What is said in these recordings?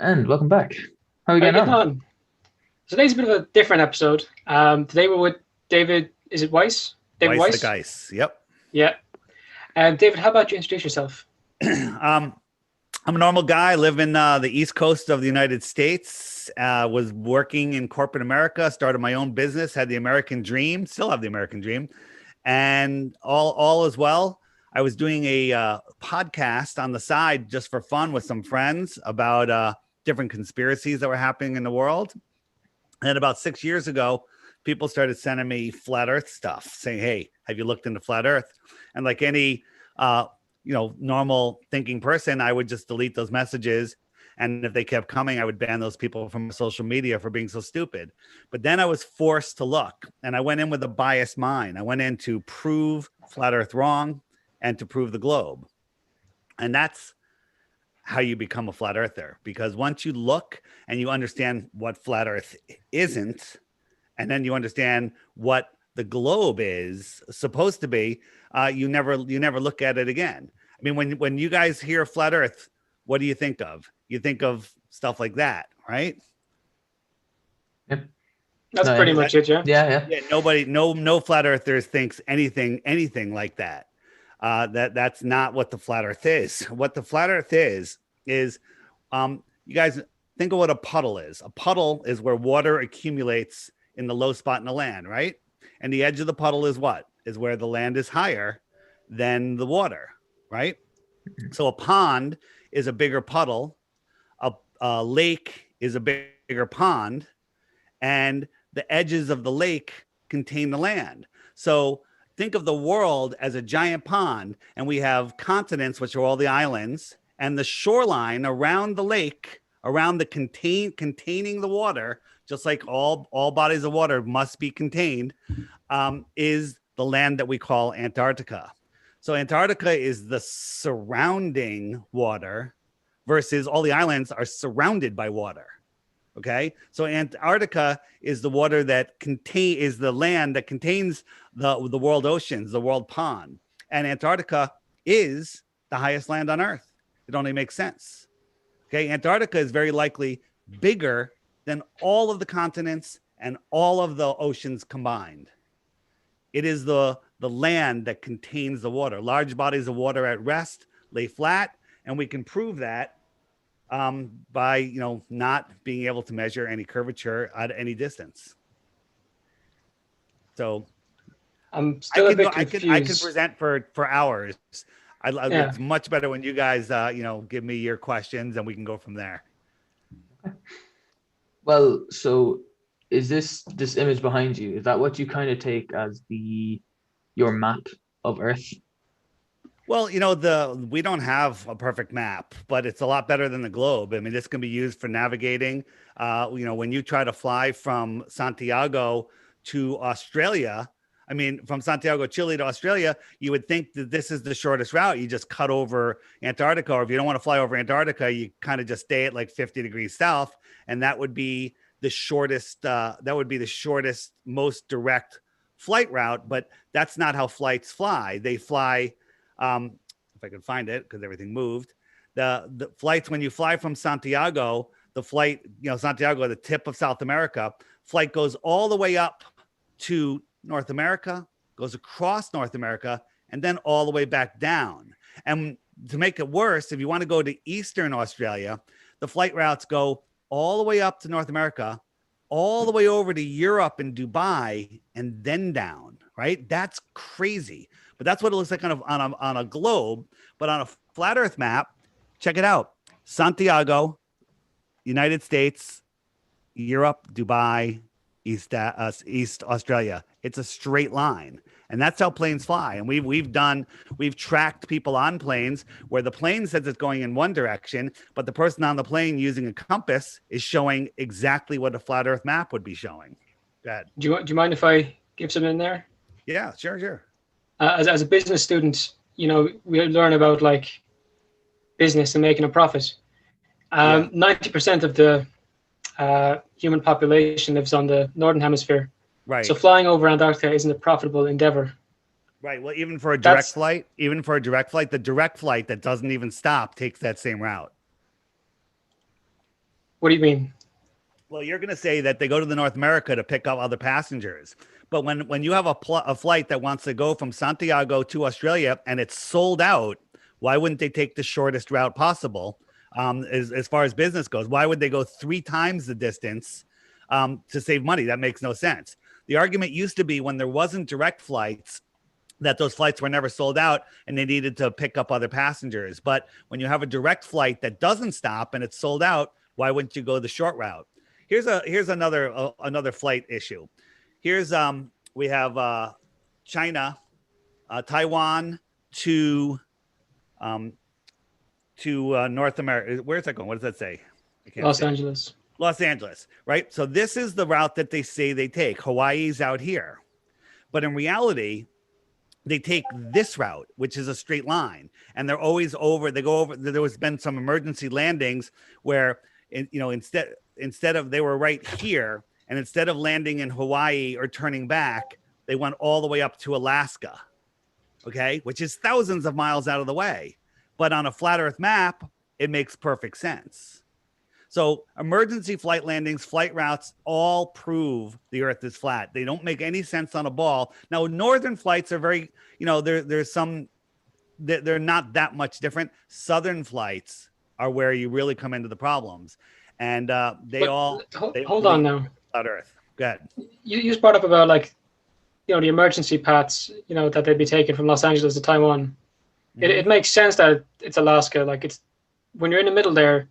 And welcome back. How are you How are you getting getting on? on? So today's a bit of a different episode. Today we're with David. Is it Weiss? David Weiss the Weiss? Geist. Yep. Yeah. David, how about you introduce yourself? um, I'm a normal guy. I live in the East Coast of the United States. Was working in corporate America. Started my own business. Had the American dream. Still have the American dream, and all as well. I was doing a podcast on the side just for fun with some friends about different conspiracies that were happening in the world. And about 6 years ago, people started sending me flat Earth stuff, saying, "Hey, have you looked into flat Earth?" And like any uh, normal thinking person, I would just delete those messages. And if they kept coming, I would ban those people from social media for being so stupid. But then I was forced to look, and I went in with a biased mind. I went in to prove flat Earth wrong and to prove the globe. And that's how you become a flat earther, because once you look and you understand what flat Earth isn't, and then you understand what the globe is supposed to be, you never look at it again. I mean, when you guys hear flat Earth, what do you think of? You think of stuff like that, right? Yep. That's No, pretty yeah. much it, yeah. Yeah, yeah. Yeah, nobody, no flat earthers thinks anything like that. That's not what the flat Earth is. What the flat Earth is, you guys think of what a puddle is. A puddle is where water accumulates in the low spot in the land, right? And the edge of the puddle is what? Is where the land is higher than the water, right? Mhm. So a pond is a bigger puddle. A lake is a bigger pond, and the edges of the lake contain the land. So think of the world as a giant pond, and we have continents, which are all the islands, and the shoreline around the lake, around the containing the water, just like all bodies of water must be contained, is the land that we call Antarctica. So Antarctica is the surrounding water, versus all the islands are surrounded by water. Okay, so Antarctica is the water that is the land that contains the world oceans, the world pond, and Antarctica is the highest land on Earth. It only makes sense. Okay, Antarctica is very likely bigger than all of the continents and all of the oceans combined. It is the land that contains the water. Large bodies of water at rest lay flat, and we can prove that by not being able to measure any curvature at any distance. So I'm I still a can bit I could confused. present for hours. Yeah. It's much better when you guys give me your questions and we can go from there. Well, so is this image behind you? Is that what you kind of take as the your map of Earth? Well, the we don't have a perfect map, but it's a lot better than the globe. I mean, this can be used for navigating. When you try to fly from Santiago to Australia, I mean, from Santiago, Chile to Australia, you would think that this is the shortest route. You just cut over Antarctica, or if you don't want to fly over Antarctica, you kind of just stay at like 50 degrees south, and that would be the shortest. That would be the shortest, most direct flight route. But that's not how flights fly. They fly if I could find it because everything moved. The flights when you fly from Santiago, the flight, Santiago, the tip of South America, flight goes all the way up to North America, goes across North America, and then all the way back down. And to make it worse, if you want to go to Eastern Australia, the flight routes go all the way up to North America, all the way over to Europe and Dubai, and then down, right? That's crazy. But that's what it looks like on a globe. But on a flat Earth map, check it out: Santiago, United States, Europe, Dubai, East Australia. It's a straight line, and that's how planes fly. And we've tracked people on planes where the plane says it's going in one direction, but the person on the plane using a compass is showing exactly what a flat Earth map would be showing. Go ahead. Do you mind if I give some in there? Yeah, sure. As a business student, we learn about like business and making a profit. Yeah, 90% of the human population lives on the northern hemisphere. So right. flying over Antarctica isn't a profitable endeavor. Right. Well, even for a direct That's flight, the direct flight that doesn't even stop takes that same route. What do you mean? Well, you're going to say that they go to the North America to pick up other passengers. But when you have a flight that wants to go from Santiago to Australia and it's sold out, why wouldn't they take the shortest route possible as far as business goes? Why would they go 3 times the distance to save money? That makes no sense. The argument used to be when there wasn't direct flights, that those flights were never sold out and they needed to pick up other passengers. But when you have a direct flight that doesn't stop and it's sold out, why wouldn't you go the short route? Here's another flight issue. Here's we have China, Taiwan to North America. Where's that going? What does that say? Los Angeles. Los Angeles, right? So this is the route that they say they take. Hawaii's out here. But in reality, they take this route, which is a straight line, and they're always over. They go over. There has been some emergency landings where, instead of they were right here, and instead of landing in Hawaii or turning back, they went all the way up to Alaska, okay, which is thousands of miles out of the way. But on a flat Earth map, it makes perfect sense. So emergency flight landings, flight routes all prove the Earth is flat. They don't make any sense on a ball. Now, northern flights are very, there's some, they're not that much different. Southern flights are where you really come into the problems. And hold on now. Flat Earth. Go ahead. You just brought up about the emergency paths, that they'd be taken from Los Angeles to Taiwan. Mm-hmm. It makes sense that it's Alaska. Like it's when you're in the middle there.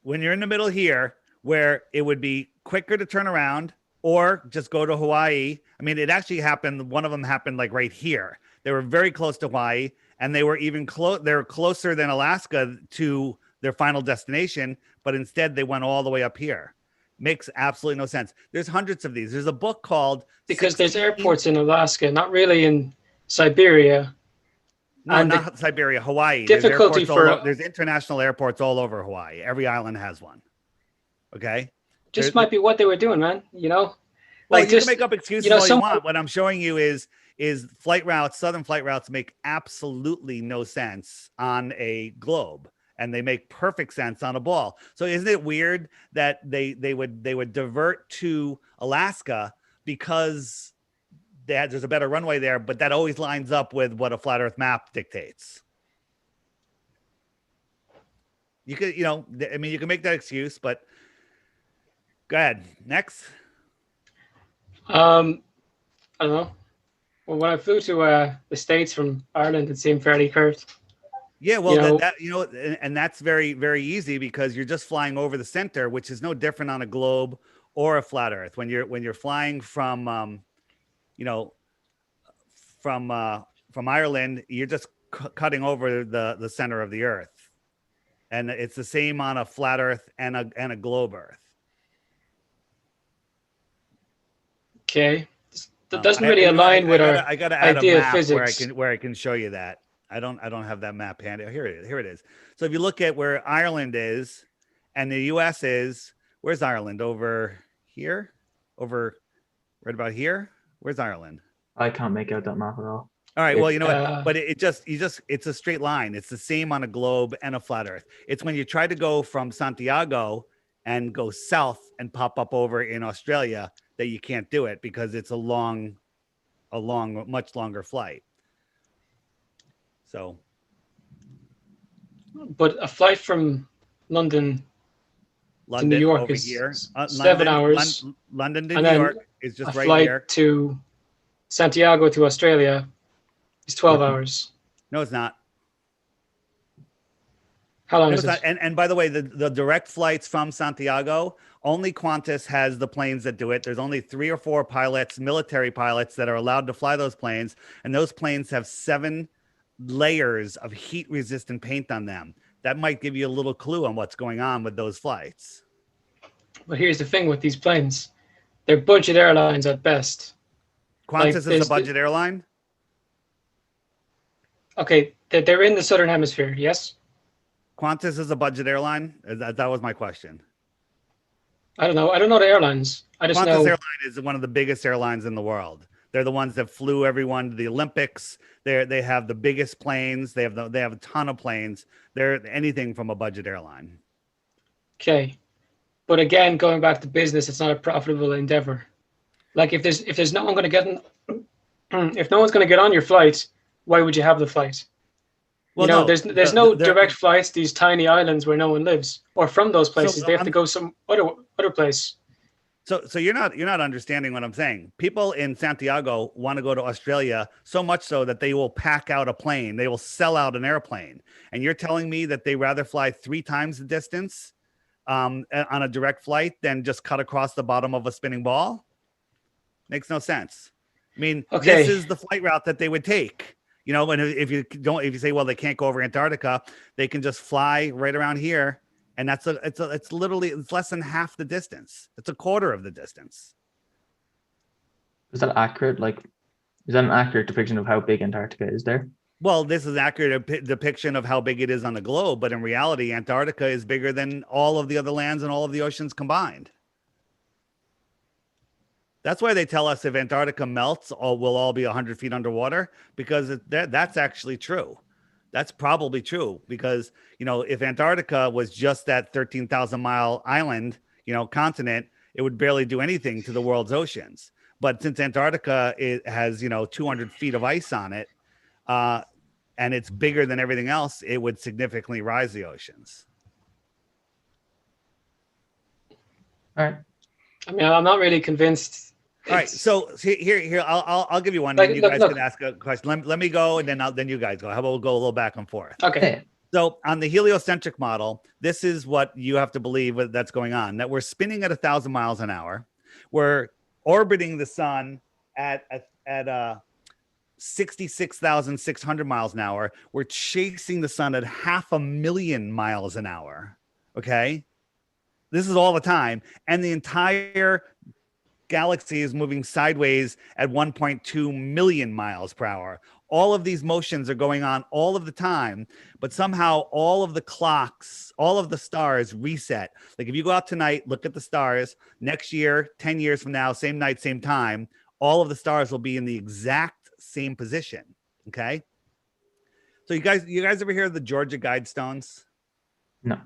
When you're in the middle here, where it would be quicker to turn around or just go to Hawaii. I mean, it actually happened. One of them happened like right here. They were very close to Hawaii, and they were even they're closer than Alaska to their final destination, but instead they went all the way up here. Makes absolutely no sense. There's hundreds of these. There's a book called Because there's airports in Alaska, not really in Siberia. No, not Siberia, Hawaii. Difficulty there's international airports all over Hawaii. Every island has one. Okay. Might be what they were doing, man. Well, you can make up excuses all you want. What I'm showing you is flight routes, southern flight routes make absolutely no sense on a globe, and they make perfect sense on a ball. So isn't it weird that they would divert to Alaska because there's a better runway there, but that always lines up with what a flat Earth map dictates. You could, you can make that excuse, but go ahead. Next. I don't know. Well, when I flew to the States from Ireland, it seemed fairly curved. Yeah, well, and that's very, very easy because you're just flying over the center, which is no different on a globe or a flat Earth. When you're flying from from Ireland, you're just cutting over the center of the Earth, and it's the same on a flat Earth and a globe Earth. Okay, that doesn't really align with our I gotta add idea a map of physics. where I can show you that. I don't have that map handy. Here it is. So if you look at where Ireland is and the U.S. is, where's Ireland? Over here? Over right about here? Where's Ireland? I can't make out that map at all. All right. Well, you know what? But it's a straight line. It's the same on a globe and a flat Earth. It's when you try to go from Santiago and go south and pop up over in Australia that you can't do it because it's a much longer flight. So. But a flight from London to New York is here. 7 hours. London to New York is just right flight here. To Santiago to Australia is 12 hours. No, it's not. How long is it? And by the way, the direct flights from Santiago, only Qantas has the planes that do it. There's only 3 or 4 pilots, military pilots, that are allowed to fly those planes. And those planes have 7 layers of heat-resistant paint on them. That might give you a little clue on what's going on with those flights. But here's the thing with these planes. They're budget airlines at best. Qantas is a budget airline? Okay, they're in the Southern Hemisphere, yes? Qantas is a budget airline? That was my question. I don't know. I don't know the airlines. I just know. Qantas Airline is one of the biggest airlines in the world. They're the ones that flew everyone to the Olympics. They have the biggest planes. They have a ton of planes. They're anything from a budget airline. Okay. But again, going back to business, it's not a profitable endeavor. Like if there's no one going to get if no one's going to get on your flight, why would you have the flight? Well, You know, no, there's no direct flights to these tiny islands where no one lives, or from those places. So they have to go some other place. So you're not understanding what I'm saying. People in Santiago want to go to Australia so much so that they will pack out a plane. They will sell out an airplane. And you're telling me that they rather fly 3 times the distance on a direct flight than just cut across the bottom of a spinning ball? Makes no sense. I mean, Okay. This is the flight route that they would take. You know, and if you say, well, they can't go over Antarctica, they can just fly right around here. And it's literally less than half the distance. It's a quarter of the distance. Is that accurate? Like, is that an accurate depiction of how big Antarctica is there? Well, this is an accurate depiction of how big it is on the globe, but in reality, Antarctica is bigger than all of the other lands and all of the oceans combined. That's why they tell us if Antarctica melts, we'll all be 100 feet underwater, because that's actually true. That's probably true because, you know, if Antarctica was just that 13,000 mile island, you know, continent, it would barely do anything to the world's oceans. But since Antarctica has, you know, 200 feet of ice on it, and it's bigger than everything else, it would significantly rise the oceans. All right. I mean, I'm not really convinced. All right, so here, I'll give you one, Like, and you look, guys can ask a question. Let me go, and then you guys go. How about we'll go a little back and forth? Okay. So on the heliocentric model, this is what you have to believe that's going on: that we're spinning at 1,000 miles an hour, we're orbiting the sun at 66,600 miles an hour. We're chasing the sun at 500,000 miles an hour. Okay, this is all the time, and the entire galaxy is moving sideways at 1.2 million miles per hour. All of these motions are going on all of the time, but somehow all of the clocks, all of the stars reset. Like if you go out tonight, look at the stars, next year, 10 years from now, same night, same time, all of the stars will be in the exact same position. Okay. So you guys ever hear of the Georgia Guidestones? No.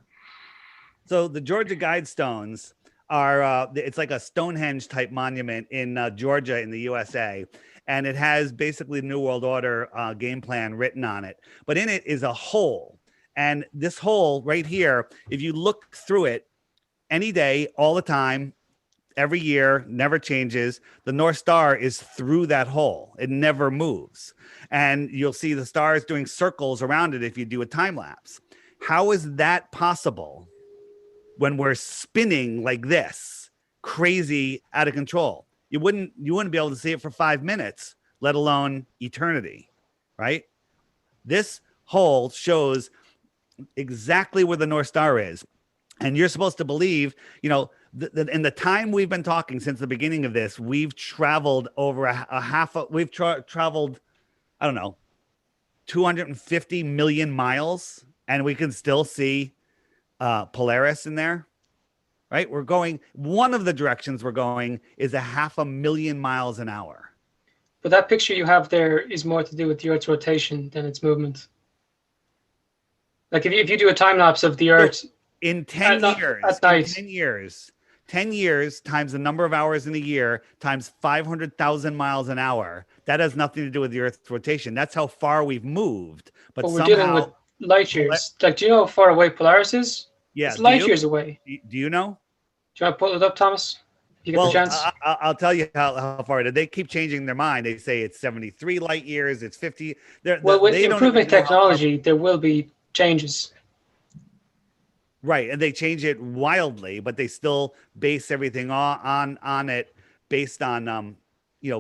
So the Georgia Guidestones are it's like a Stonehenge type monument in Georgia in the USA, and it has basically the New World Order game plan written on it. But in it is a hole, and this hole right here, if you look through it any day, all the time, every year, never changes, the North Star is through that hole. It never moves, and you'll see the stars doing circles around it if you do a time lapse. How is that possible when we're spinning like this, crazy, out of control? You wouldn't be able to see it for 5 minutes, let alone eternity, right? This hole shows exactly where the North Star is. And you're supposed to believe, you know, in the time we've been talking since the beginning of this, we've traveled over traveled, I don't know, 250 million miles, and we can still see Polaris in there, right? We're going, one of the directions we're going is 500,000 miles an hour. But that picture you have there is more to do with the Earth's rotation than its movement. Like if you do a time lapse of the Earth in 10 years, at night. 10 years times the number of hours in a year times 500,000 miles an hour, that has nothing to do with the Earth's rotation. That's how far we've moved. But we're somehow, dealing with light years. Like, do you know how far away Polaris is? Yeah, it's light years away. Do you know? Do you want to pull it up, Thomas? If you get the chance. I'll tell you how far it is. They keep changing their mind. They say it's 73 light years. It's 50. With improving technology, there will be changes. Right, and they change it wildly, but they still base everything on it based on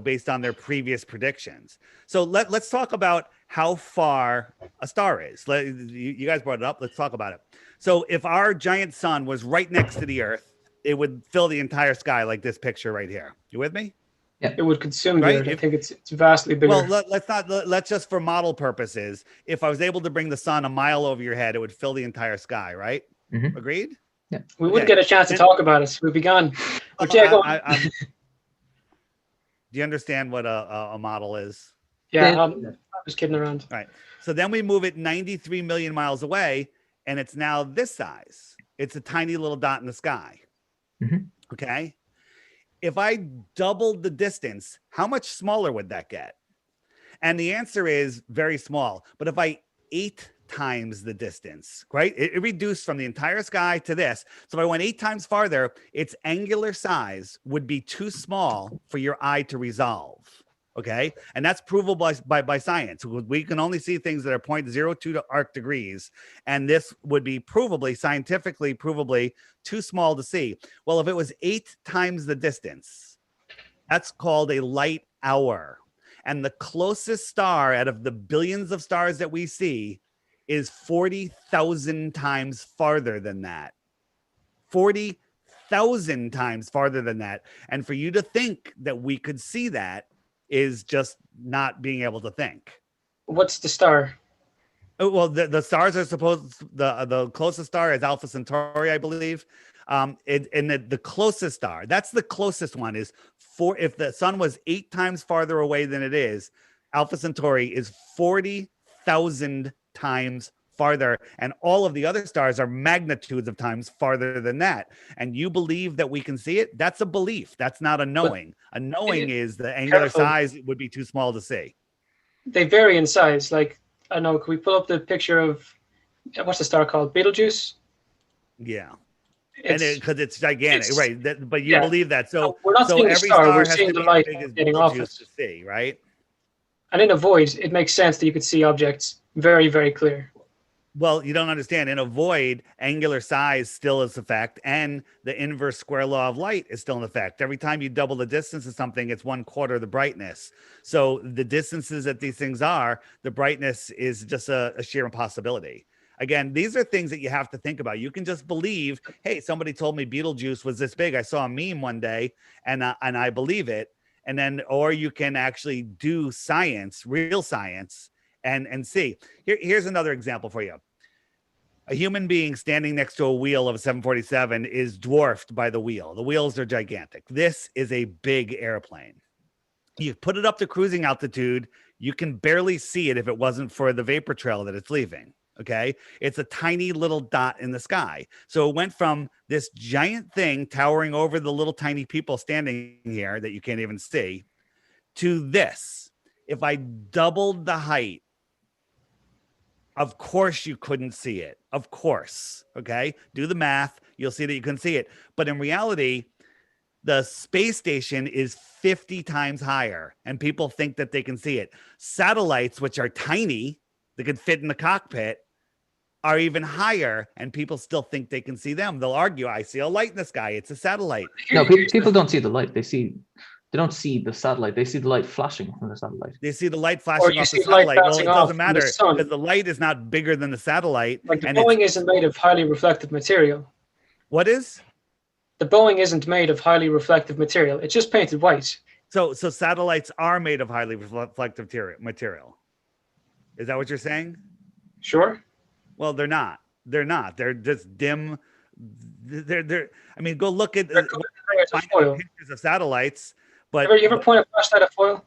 based on their previous predictions. So let's talk about how far a star is. You guys brought it up. Let's talk about it. So if our giant sun was right next to the Earth, it would fill the entire sky like this picture right here. You with me? Yeah, it would consume the Earth. I think it's vastly bigger. Well, let's just for model purposes, if I was able to bring the sun a mile over your head, it would fill the entire sky, right? Mm-hmm. Agreed? Yeah. We wouldn't get a chance to talk about it. We'd be gone. But yeah, go on. Do you understand what a model is? Yeah, I'm just kidding around. All right. So then we move it 93 million miles away, and it's now this size. It's a tiny little dot in the sky. Mhm. Okay. If I doubled the distance, how much smaller would that get? And the answer is very small. But if I 8 times the distance, right? It reduced from the entire sky to this. So if I went 8 times farther, its angular size would be too small for your eye to resolve. Okay. And that's provable by science. We can only see things that are 0.02 arc degrees. And this would be scientifically provably too small to see. Well, if it was 8 times the distance, that's called a light hour. And the closest star out of the billions of stars that we see is 40,000 times farther than that. 40,000 times farther than that. And for you to think that we could see that is just not being able to think. What's the star? Well, the stars are supposed, the closest star is Alpha Centauri, I believe. And the closest star, that's the closest one, is if the sun was 8 times farther away than it is, Alpha Centauri is 40,000 times farther, and all of the other stars are magnitudes of times farther than that. And you believe that we can see it? That's a belief. That's not a knowing. A knowing is the angular size would be too small to see. They vary in size. Like, I don't know, can we pull up the picture of, what's the star called? Betelgeuse? Yeah. And because it's gigantic, right? But you believe that. So we're not seeing the every star, we're has seeing to the be light as big as getting off it. to see, right? And in a void, it makes sense that you could see objects very, very clear. Well, you don't understand. In a void, angular size still is a fact, and the inverse square law of light is still in effect. Every time you double the distance of something, it's 1/4 the brightness. So the distances that these things are, the brightness is just a sheer impossibility. Again, these are things that you have to think about. You can just believe, hey, somebody told me Betelgeuse was this big. I saw a meme one day, and I believe it. And then, or you can actually do science, real science, and see. Here's another example for you. A human being standing next to a wheel of a 747 is dwarfed by the wheel. The wheels are gigantic. This is a big airplane. You put it up to cruising altitude, you can barely see it if it wasn't for the vapor trail that it's leaving. Okay. It's a tiny little dot in the sky. So it went from this giant thing towering over the little tiny people standing here that you can't even see to this. If I doubled the height, of course you couldn't see it. Of course. Okay. Do the math. You'll see that you couldn't see it. But in reality, the space station is 50 times higher, and people think that they can see it. Satellites, which are tiny, that could fit in the cockpit, are even higher, and people still think they can see them. They'll argue, I see a light in the sky. It's a satellite. No, people don't see the light. They don't see the satellite. They see the light flashing from the satellite. They see the light flashing off the satellite. Well, it doesn't matter because the light is not bigger than the satellite. Like the Boeing isn't made of highly reflective material. What is? The Boeing isn't made of highly reflective material. It's just painted white. So satellites are made of highly reflective material. Is that what you're saying? Sure. Well, they're not. They're not. They're just dim. They're. I mean, go look at pictures of satellites. But you ever point a flashlight at foil?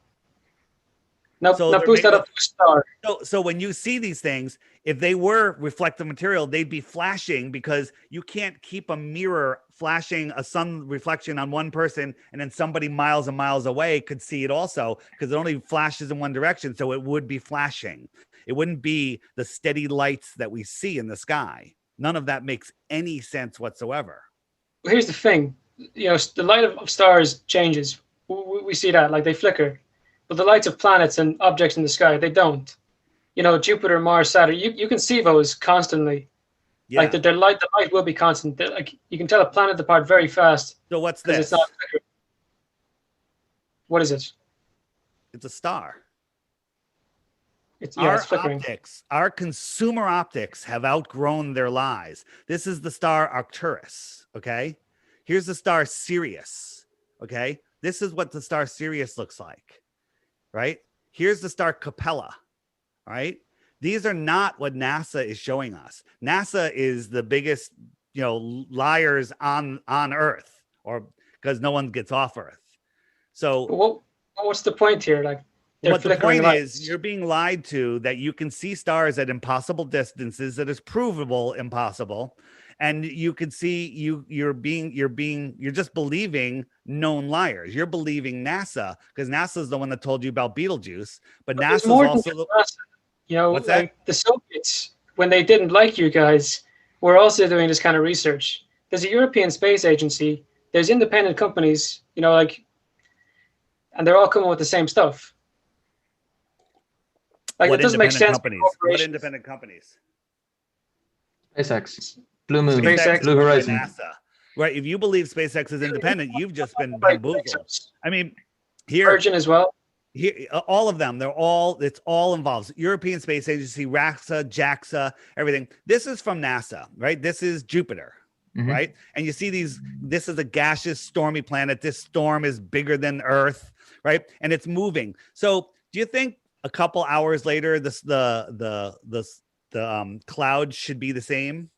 Now boost that up to a star. So when you see these things, if they were reflective material, they'd be flashing, because you can't keep a mirror flashing a sun reflection on one person and then somebody miles and miles away could see it also, because it only flashes in one direction. So it would be flashing. It wouldn't be the steady lights that we see in the sky. None of that makes any sense whatsoever. Well, here's the thing. The light of stars changes. We see that, like they flicker. But the lights of planets and objects in the sky, they don't. Jupiter, Mars, Saturn, you can see those constantly. Yeah. Like the light will be constant. Like you can tell a planet apart very fast. So what's this? It's not flickering. What is it? It's a star. It's flickering. Our consumer optics have outgrown their lies. This is the star Arcturus. Okay. Here's the star Sirius. Okay. This is what the star Sirius looks like. Right? Here's the star Capella. All right. These are not what NASA is showing us. NASA is the biggest, liars on Earth, or because no one gets off Earth. So what's the point here? Like, what the point is, you're being lied to that you can see stars at impossible distances that is provable impossible. And you could see you're just believing known liars. You're believing NASA because NASA's the one that told you about Betelgeuse, but But there's NASA's more than also just NASA. You know, what's that? like the Soviets, when they didn't like you guys, were also doing this kind of research. There's a European Space Agency. There's independent companies, you know, like, and they're all coming with the same stuff. Like, What it doesn't make independent sense for companies? What corporations. independent companies? SpaceX, Blue Moon, SpaceX, Blue by Horizon. NASA. Right. If you believe SpaceX is independent, you've just been Like, bamboozled. I mean, here, Virgin as well. here, all of them, it's all involved. European Space Agency, RAXA, JAXA, everything. This is from NASA, right? This is Jupiter, right? And you see this is a gaseous, stormy planet. This storm is bigger than Earth, right? And it's moving. So do you think a couple hours later, the clouds should be the same?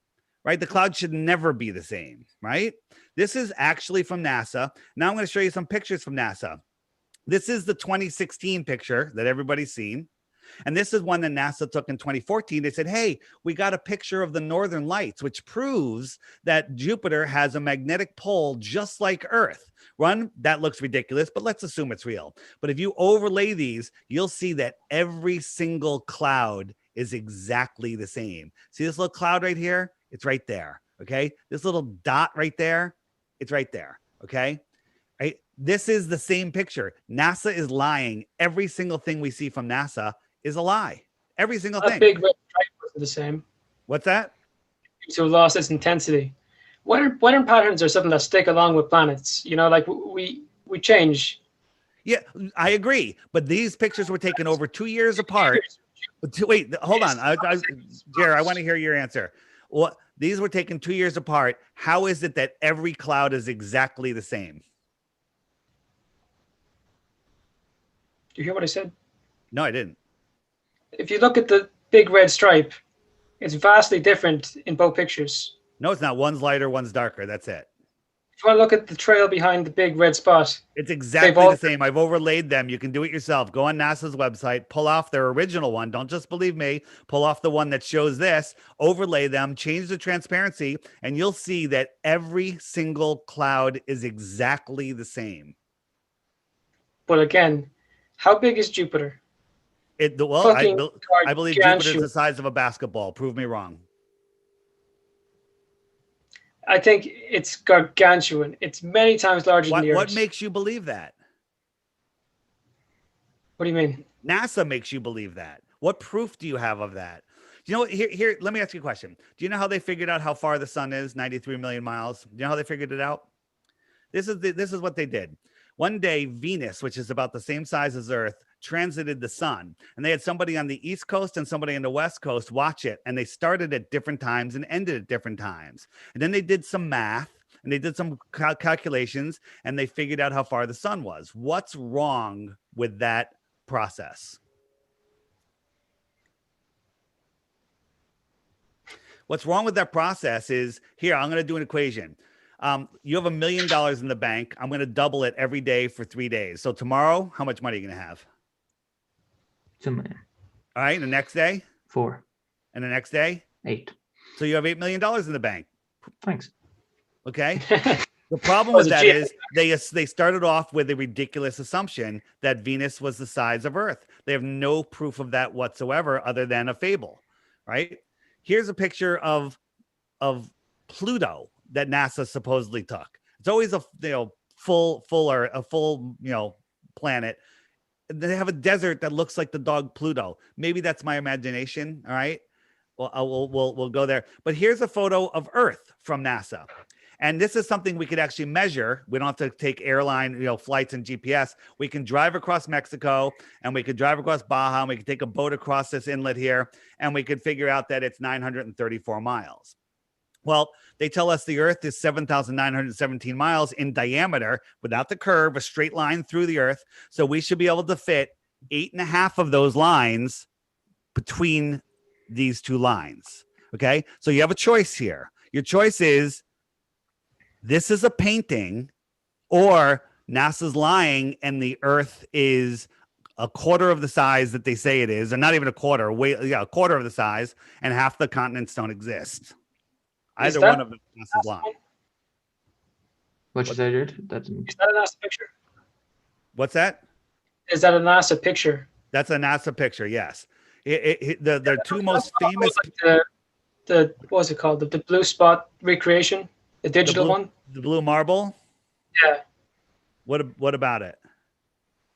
Right? The cloud should never be the same, right? This is actually from NASA. Now I'm going to show you some pictures from NASA. This is the 2016 picture that everybody's seen. And this is one that NASA took in 2014. They said, hey, we got a picture of the northern lights, which proves that Jupiter has a magnetic pole just like Earth. That looks ridiculous, but let's assume it's real. But if you overlay these, you'll see that every single cloud is exactly the same. See this little cloud right here? It's right there. Okay. This little dot right there. It's right there. Okay. Right. This is the same picture. NASA is lying. Every single thing we see from NASA is a lie. Every single thing. Big red stripe was the same. What's that? So it lost its intensity. Weather patterns are something that stick along with planets. You know, like we change. Yeah, I agree. But these pictures were taken over 2 years apart. Wait, hold on. Jared, I want to hear your answer. What? These were taken 2 years apart. How is it that every cloud is exactly the same? Do you hear what I said? No, I didn't. If you look at the big red stripe, it's vastly different in both pictures. No, it's not. One's lighter, one's darker. That's it. If you want to look at the trail behind the big red spot, it's exactly the same. I've overlaid them. You can do it yourself. Go on NASA's website, pull off their original one. Don't just believe me. Pull off the one that shows this, overlay them, change the transparency, and you'll see that every single cloud is exactly the same. But again, how big is Jupiter? I believe Jupiter is the size of a basketball. Prove me wrong. I think it's gargantuan. It's many times larger than the Earth. What makes you believe that? What do you mean? NASA makes you believe that. What proof do you have of that? You know, here, let me ask you a question. Do you know how they figured out how far the sun is? 93 million miles. Do you know how they figured it out? This is what they did. One day, Venus, which is about the same size as Earth, transited the sun, and they had somebody on the East Coast and somebody on the West Coast watch it, and they started at different times and ended at different times. And then they did some math and they did some calculations, and they figured out how far the sun was. What's wrong with that process? What's wrong with that process is, here, I'm going to do an equation. You have $1 million in the bank. I'm going to double it every day for 3 days. So tomorrow, how much money are you going to have? $2 million. All right. And the next day? 4. And the next day? 8. So you have $8 million in the bank. Thanks. Okay. The problem with that is they started off with a ridiculous assumption that Venus was the size of Earth. They have no proof of that whatsoever other than a fable, right? Here's a picture of Pluto that NASA supposedly took. It's always a full planet. They have a desert that looks like the dog Pluto. Maybe that's my imagination. All right. Well, we'll go there. But here's a photo of Earth from NASA. And this is something we could actually measure. We don't have to take airline, flights and GPS. We can drive across Mexico, and we could drive across Baja, and we could take a boat across this inlet here, and we could figure out that it's 934 miles. Well, they tell us the Earth is 7,917 miles in diameter without the curve, a straight line through the Earth. So we should be able to fit 8.5 of those lines between these two lines. Okay. So you have a choice here. Your choice is, this is a painting, or NASA's lying and the Earth is a quarter of the size that they say it is, or not even a quarter, a quarter of the size, and half the continents don't exist. Is Either one that of them NASA's line. What you said, Jared? That's is that a NASA picture? What's that? Is that a NASA picture? That's a NASA picture. Yes. The two most famous, Like the what was it called? The blue spot recreation, the digital one. the blue marble. Yeah, What about it?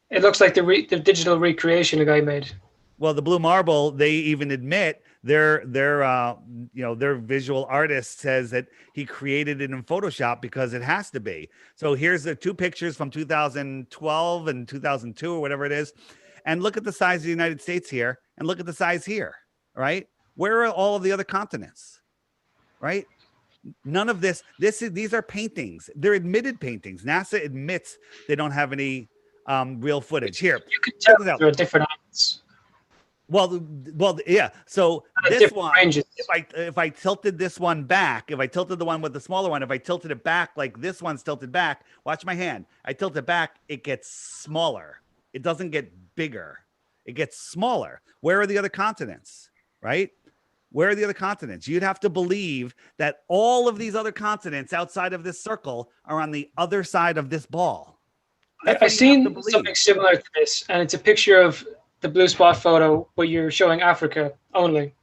it looks like the digital recreation a guy made. Well, the blue marble, they even admit their their visual artist says that he created it in Photoshop because it has to be. So here's the two pictures from 2012 and 2002 or whatever it is. And look at the size of the United States here and look at the size here, right? Where are all of the other continents? Right? None of these are paintings. They're admitted paintings. NASA admits they don't have any real footage. Here, You could check tell this out. there are different angles. Well, yeah. So this Different one, ranges. if I tilted this one back, if I tilted the one with the smaller one, if I tilted it back like this one's tilted back, watch my hand. I tilt it back, it gets smaller. It doesn't get bigger. It gets smaller. Where are the other continents? Right? Where are the other continents? You'd have to believe that all of these other continents outside of this circle are on the other side of this ball. I've seen something similar to this, and it's a picture of the blue spot photo, but you're showing Africa only.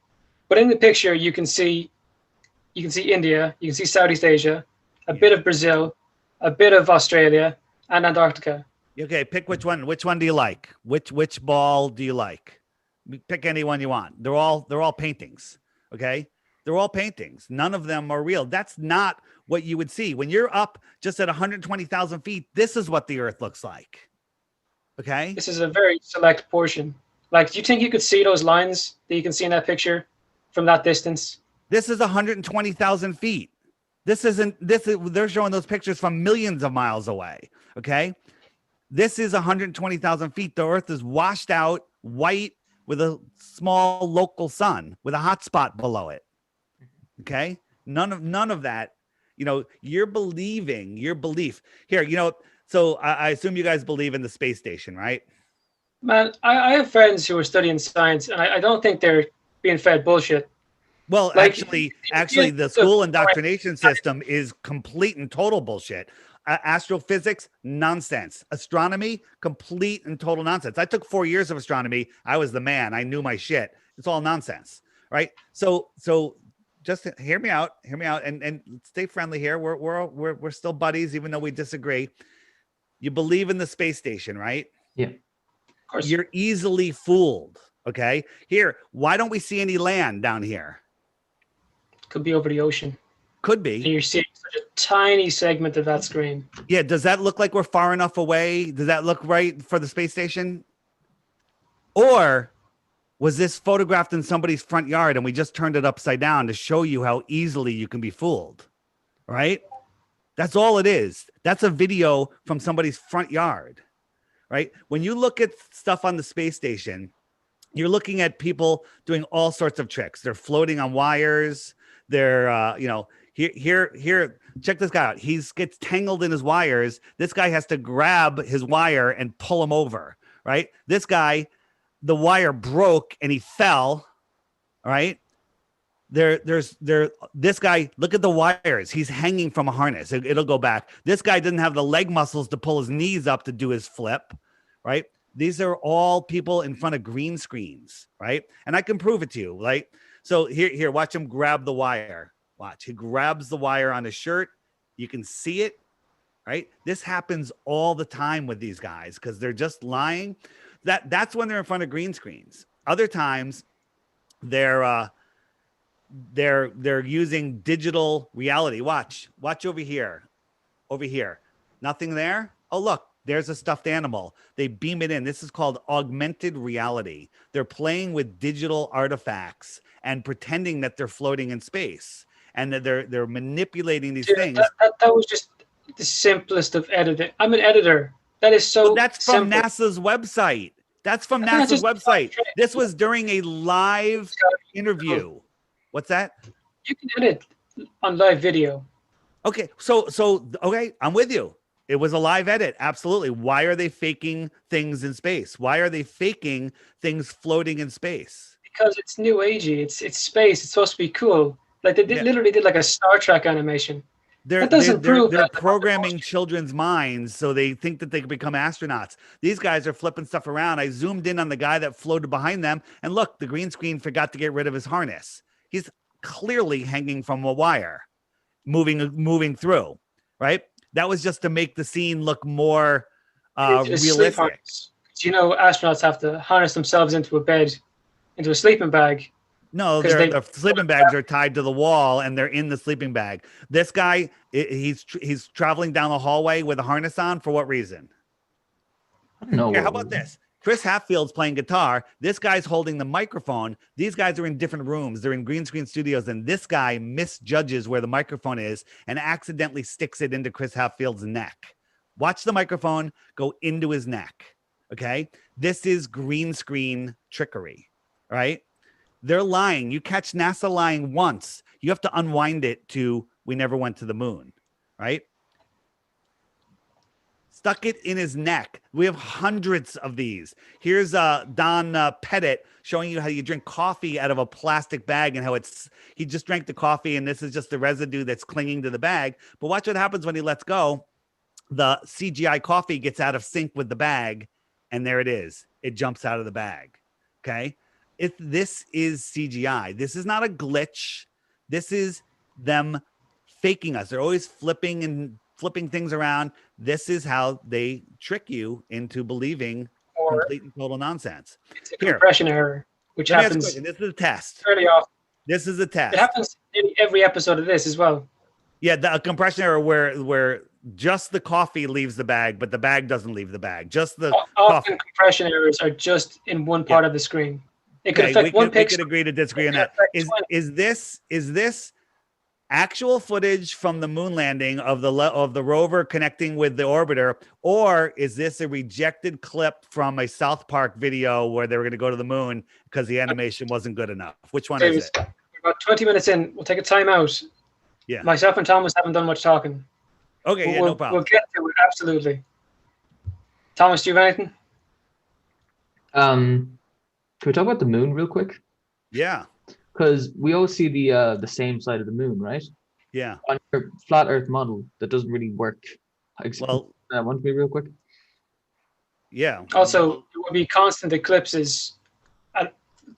But in the picture, you can see India, you can see Southeast Asia, a bit of Brazil, a bit of Australia, and Antarctica. Okay, pick which one. Which one do you like? Which ball do you like? Pick any one you want. They're all paintings. Okay, they're all paintings. None of them are real. That's not what you would see when you're up just at 120,000 feet. This is what the Earth looks like. Okay, This is a very select portion. Like, do you think you could see those lines that you can see in that picture from that distance? this is 120,000 feet. They're showing those pictures from millions of miles away. Okay, this is 120,000 feet. The Earth is washed out, white, with a small local sun with a hot spot below it. Okay, none of that. You're believing your belief here. So I assume you guys believe in the space station, right? Man, I have friends who are studying science, and I don't think they're being fed bullshit. Well, Like, actually, the school indoctrination system is complete and total bullshit. Astrophysics, nonsense. Astronomy, complete and total nonsense. I took 4 years of astronomy. I was the man. I knew my shit. It's all nonsense, right? So just hear me out, and stay friendly here. We're still buddies, even though we disagree. You believe in the space station, right? Yeah. Of course. You're easily fooled. Okay. Here, why don't we see any land down here? Could be over the ocean. Could And be. you're seeing such a tiny segment of that screen. Yeah. Does that look like we're far enough away? Does that look right for the space station? Or was this photographed in somebody's front yard and we just turned it upside down to show you how easily you can be fooled? Right? That's all it is. That's a video from somebody's front yard, right? When you look at stuff on the space station, you're looking at people doing all sorts of tricks. They're floating on wires. They're, here, check this guy out. He gets tangled in his wires. This guy has to grab his wire and pull him over, right? This guy, the wire broke and he fell, all right? This guy, look at the wires. He's hanging from a harness. It'll go back. This guy didn't have the leg muscles to pull his knees up to do his flip, right? These are all people in front of green screens, right? And I can prove it to you, right? So here, watch him grab the wire. Watch, he grabs the wire on his shirt. You can see it, right? This happens all the time with these guys because they're just lying. That's when they're in front of green screens. Other times, they're using digital reality. Watch over here. Nothing there. Oh, look, there's a stuffed animal. They beam it in. This is called augmented reality. They're playing with digital artifacts and pretending that they're floating in space and that they're manipulating these things. That was just the simplest of editing. I'm an editor. That is so But that's from simple. NASA's website. That's from That's NASA's just- website. This was during a live interview. What's that? You can edit on live video. Okay, so okay, I'm with you. It was a live edit. Absolutely. Why are they faking things in space? Why are they faking things floating in space? Because it's new agey. It's space. It's supposed to be cool. Like they literally did like a Star Trek animation. They're That doesn't prove they're that programming children's minds so they think that they can become astronauts. These guys are flipping stuff around. I zoomed in on the guy that floated behind them, and look, the green screen forgot to get rid of his harness. He's clearly hanging from a wire, moving through. Right? That was just to make the scene look more sleep realistic. harness. You know, astronauts have to harness themselves into a bed, into a sleeping bag. No, their sleeping bags are tied to the wall, and they're in the sleeping bag. This guy, he's traveling down the hallway with a harness on. For what reason? I don't know. Here, how about this? Chris Hatfield's playing guitar. This guy's holding the microphone. These guys are in different rooms. They're in green screen studios, and this guy misjudges where the microphone is and accidentally sticks it into Chris Hatfield's neck. Watch the microphone go into his neck. Okay, this is green screen trickery, right? They're lying. You catch NASA lying once, you have to unwind it to "we never went to the moon," right? Stuck it in his neck. We have hundreds of these. Here's Don Pettit showing you how you drink coffee out of a plastic bag and how he just drank the coffee and this is just the residue that's clinging to the bag. But watch what happens when he lets go. The CGI coffee gets out of sync with the bag, and there it is. It jumps out of the bag. Okay. This is CGI. This is not a glitch. This is them faking us. They're always flipping things around. This is how they trick you into believing complete and total nonsense. It's a compression error, which happens. This is a test. Fairly often. This is a test. It happens in every episode of this as well. Yeah, a compression error where just the coffee leaves the bag, but the bag doesn't leave the bag. Just the often compression errors are just in one part of the screen. It could affect one pixel. We could agree to disagree on that. Is this actual footage from the moon landing of the rover connecting with the orbiter, or is this a rejected clip from a South Park video where they were going to go to the moon because the animation wasn't good enough? Which one is it? About 20 minutes in, we'll take a time out. Yeah. Myself and Thomas haven't done much talking. Okay, no problem. We'll get to it, absolutely. Thomas, do you have anything? Can we talk about the moon real quick? Yeah. Because we all see the same side of the moon, right? Yeah. On your flat Earth model, that doesn't really work. Well, want to be real quick? Yeah. Also, it would be constant eclipses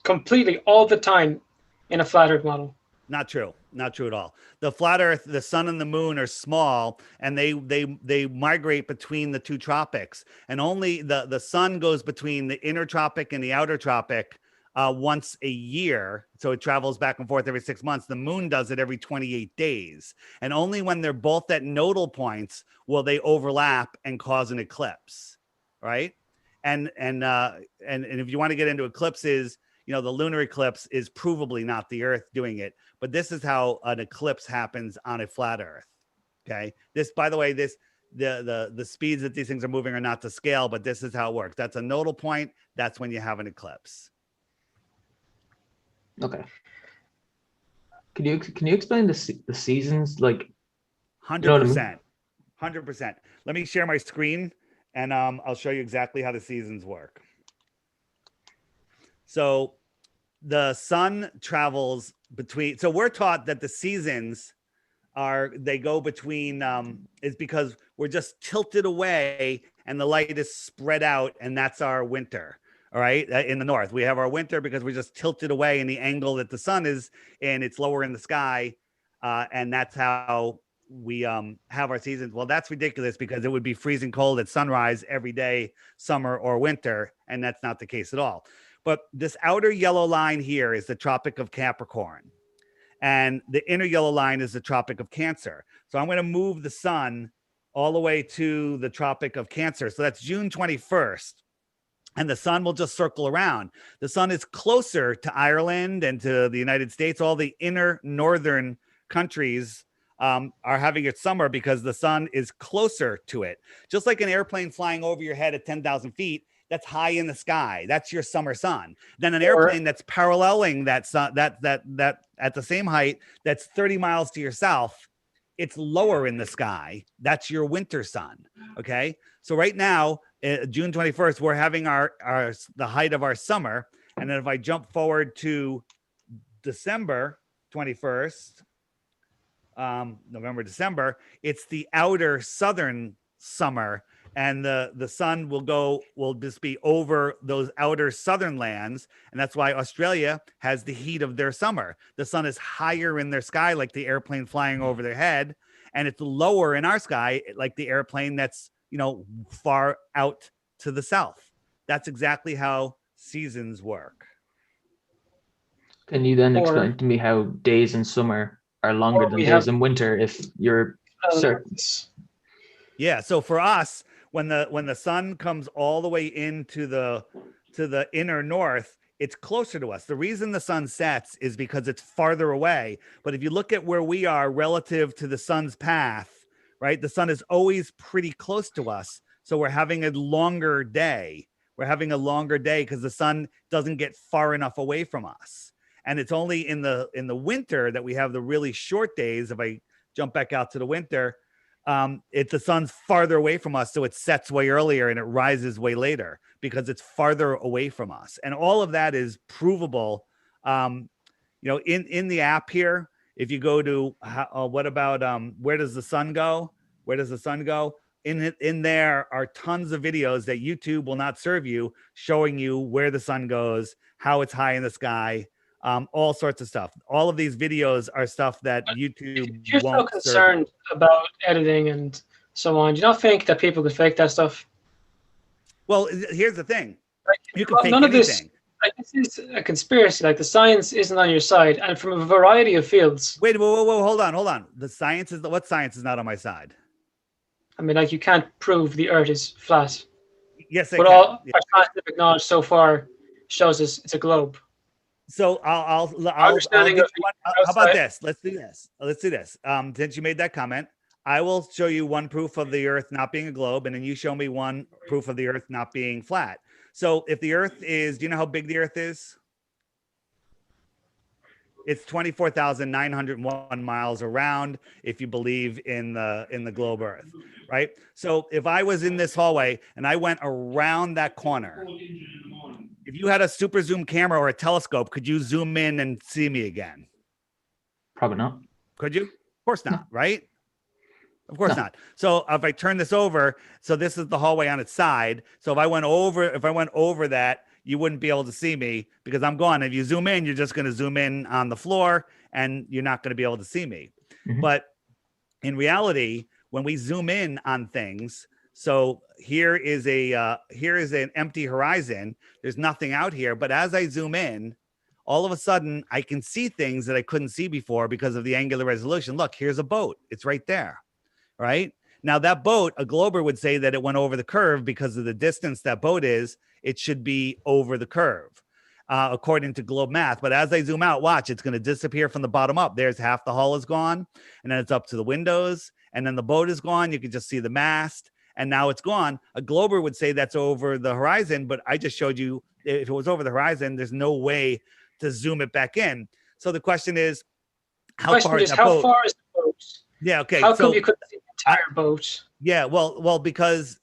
completely all the time in a flat Earth model. Not true. Not true at all. The flat Earth, the sun and the moon are small, and they migrate between the two tropics. And only the sun goes between the inner tropic and the outer tropic once a year. So it travels back and forth every 6 months. The moon does it every 28 days. And only when they're both at nodal points will they overlap and cause an eclipse. Right. And if you want to get into eclipses, the lunar eclipse is provably not the Earth doing it, but this is how an eclipse happens on a flat Earth. Okay. This, by the way, the speeds that these things are moving are not to scale, but this is how it works. That's a nodal point. That's when you have an eclipse. Okay. Can you explain the seasons? Like 100%. 100%. Let me share my screen and I'll show you exactly how the seasons work. So the sun travels between, so we're taught that the seasons they go between, is because we're just tilted away and the light is spread out, and that's our winter. All right. In the north, we have our winter because we're just tilted away in the angle that the sun is, and it's lower in the sky. And that's how we have our seasons. Well, that's ridiculous because it would be freezing cold at sunrise every day, summer or winter. And that's not the case at all. But this outer yellow line here is the Tropic of Capricorn. And the inner yellow line is the Tropic of Cancer. So I'm going to move the sun all the way to the Tropic of Cancer. So that's June 21st. And the sun will just circle around. The sun is closer to Ireland and to the United States. All the inner northern countries are having its summer because the sun is closer to it. Just like an airplane flying over your head at 10,000 feet, that's high in the sky. That's your summer sun. Then an airplane that's paralleling that sun, that at the same height, that's 30 miles to your south, it's lower in the sky. That's your winter sun. Okay. So right now, June 21st, we're having the height of our summer. And then if I jump forward to December, 21st, November, December, it's the outer southern summer, and the sun will just be over those outer southern lands, and that's why Australia has the heat of their summer. The sun is higher in their sky, like the airplane flying over their head, and it's lower in our sky, like the airplane that's far out to the south. That's exactly how seasons work. Can you then Or explain to me how days in summer are longer or than we have days in winter if you're certain? Yeah. So for us, when the sun comes all the way into the inner north, it's closer to us. The reason the sun sets is because it's farther away. But if you look at where we are relative to the sun's path, right, the sun is always pretty close to us. So we're having a longer day. We're having a longer day because the sun doesn't get far enough away from us. And it's only in the winter that we have the really short days. If I jump back out to the winter, the sun's farther away from us, so it sets way earlier and it rises way later because it's farther away from us. And all of that is provable. In the app here, if you go to what about where does the sun go? Where does the sun go? In there are tons of videos that YouTube will not serve you, showing you where the sun goes, how it's high in the sky, all sorts of stuff. All of these videos are stuff that YouTube If you're so won't serve you. concerned about editing and so on, do you not think that people could fake that stuff? Well, here's the thing. Like, You can fake none of this, anything. like, this is a conspiracy. Like, the science isn't on your side, and from a variety of fields. Wait, whoa, hold on. What science is not on my side? I mean, like, you can't prove the Earth is flat. Yes, I But can. all Yeah. our scientific knowledge so far shows us it's a globe. So I'll Understanding give of you one. the How about outside- this? Let's do this. Since you made that comment, I will show you one proof of the Earth not being a globe, and then you show me one proof of the Earth not being flat. So if the Earth is, do you know how big the Earth is? It's 24,901 miles around, if you believe in the globe Earth, right? So if I was in this hallway and I went around that corner, if you had a super zoom camera or a telescope, could you zoom in and see me again? Probably not. Could you? Of course not, right? Of course No. not. So if I turn this over, so this is the hallway on its side. So if I went over that, you wouldn't be able to see me because I'm gone. If you zoom in, you're just going to zoom in on the floor and you're not going to be able to see me. Mhm. But in reality, when we zoom in on things, so here is an empty horizon. There's nothing out here. But as I zoom in, all of a sudden I can see things that I couldn't see before because of the angular resolution. Look, here's a boat. It's right there. Right? Now that boat, a glober would say that it went over the curve because of the distance that boat is. It should be over the curve, according to globe math. But as I zoom out, watch, it's going to disappear from the bottom up. There's half the hull is gone, and then it's up to the windows, and then the boat is gone. You can just see the mast, and now it's gone. A glober would say that's over the horizon, but I just showed you if it was over the horizon, there's no way to zoom it back in. So the question is, how far is that boat? How far is the boat? Yeah, okay. How come you couldn't see the entire boat? Yeah, well, because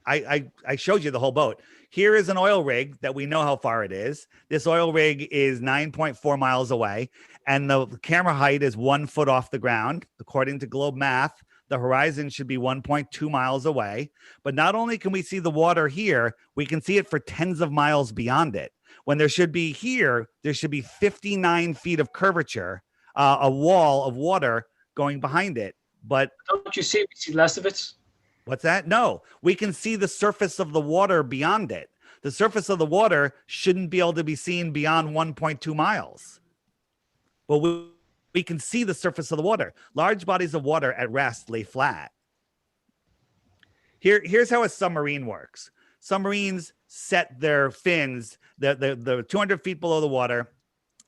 I showed you the whole boat. Here is an oil rig that we know how far it is. This oil rig is 9.4 miles away, and the camera height is 1 foot off the ground. According to globe math, the horizon should be 1.2 miles away. But not only can we see the water here, we can see it for tens of miles beyond it. When there should be 59 feet of curvature, a wall of water going behind it. But don't you see? We see less of it. What's that? No, we can see the surface of the water beyond it. The surface of the water shouldn't be able to be seen beyond 1.2 miles. But we can see the surface of the water. Large bodies of water at rest lay flat. Here's how a submarine works. Submarines set their fins, the 200 feet below the water.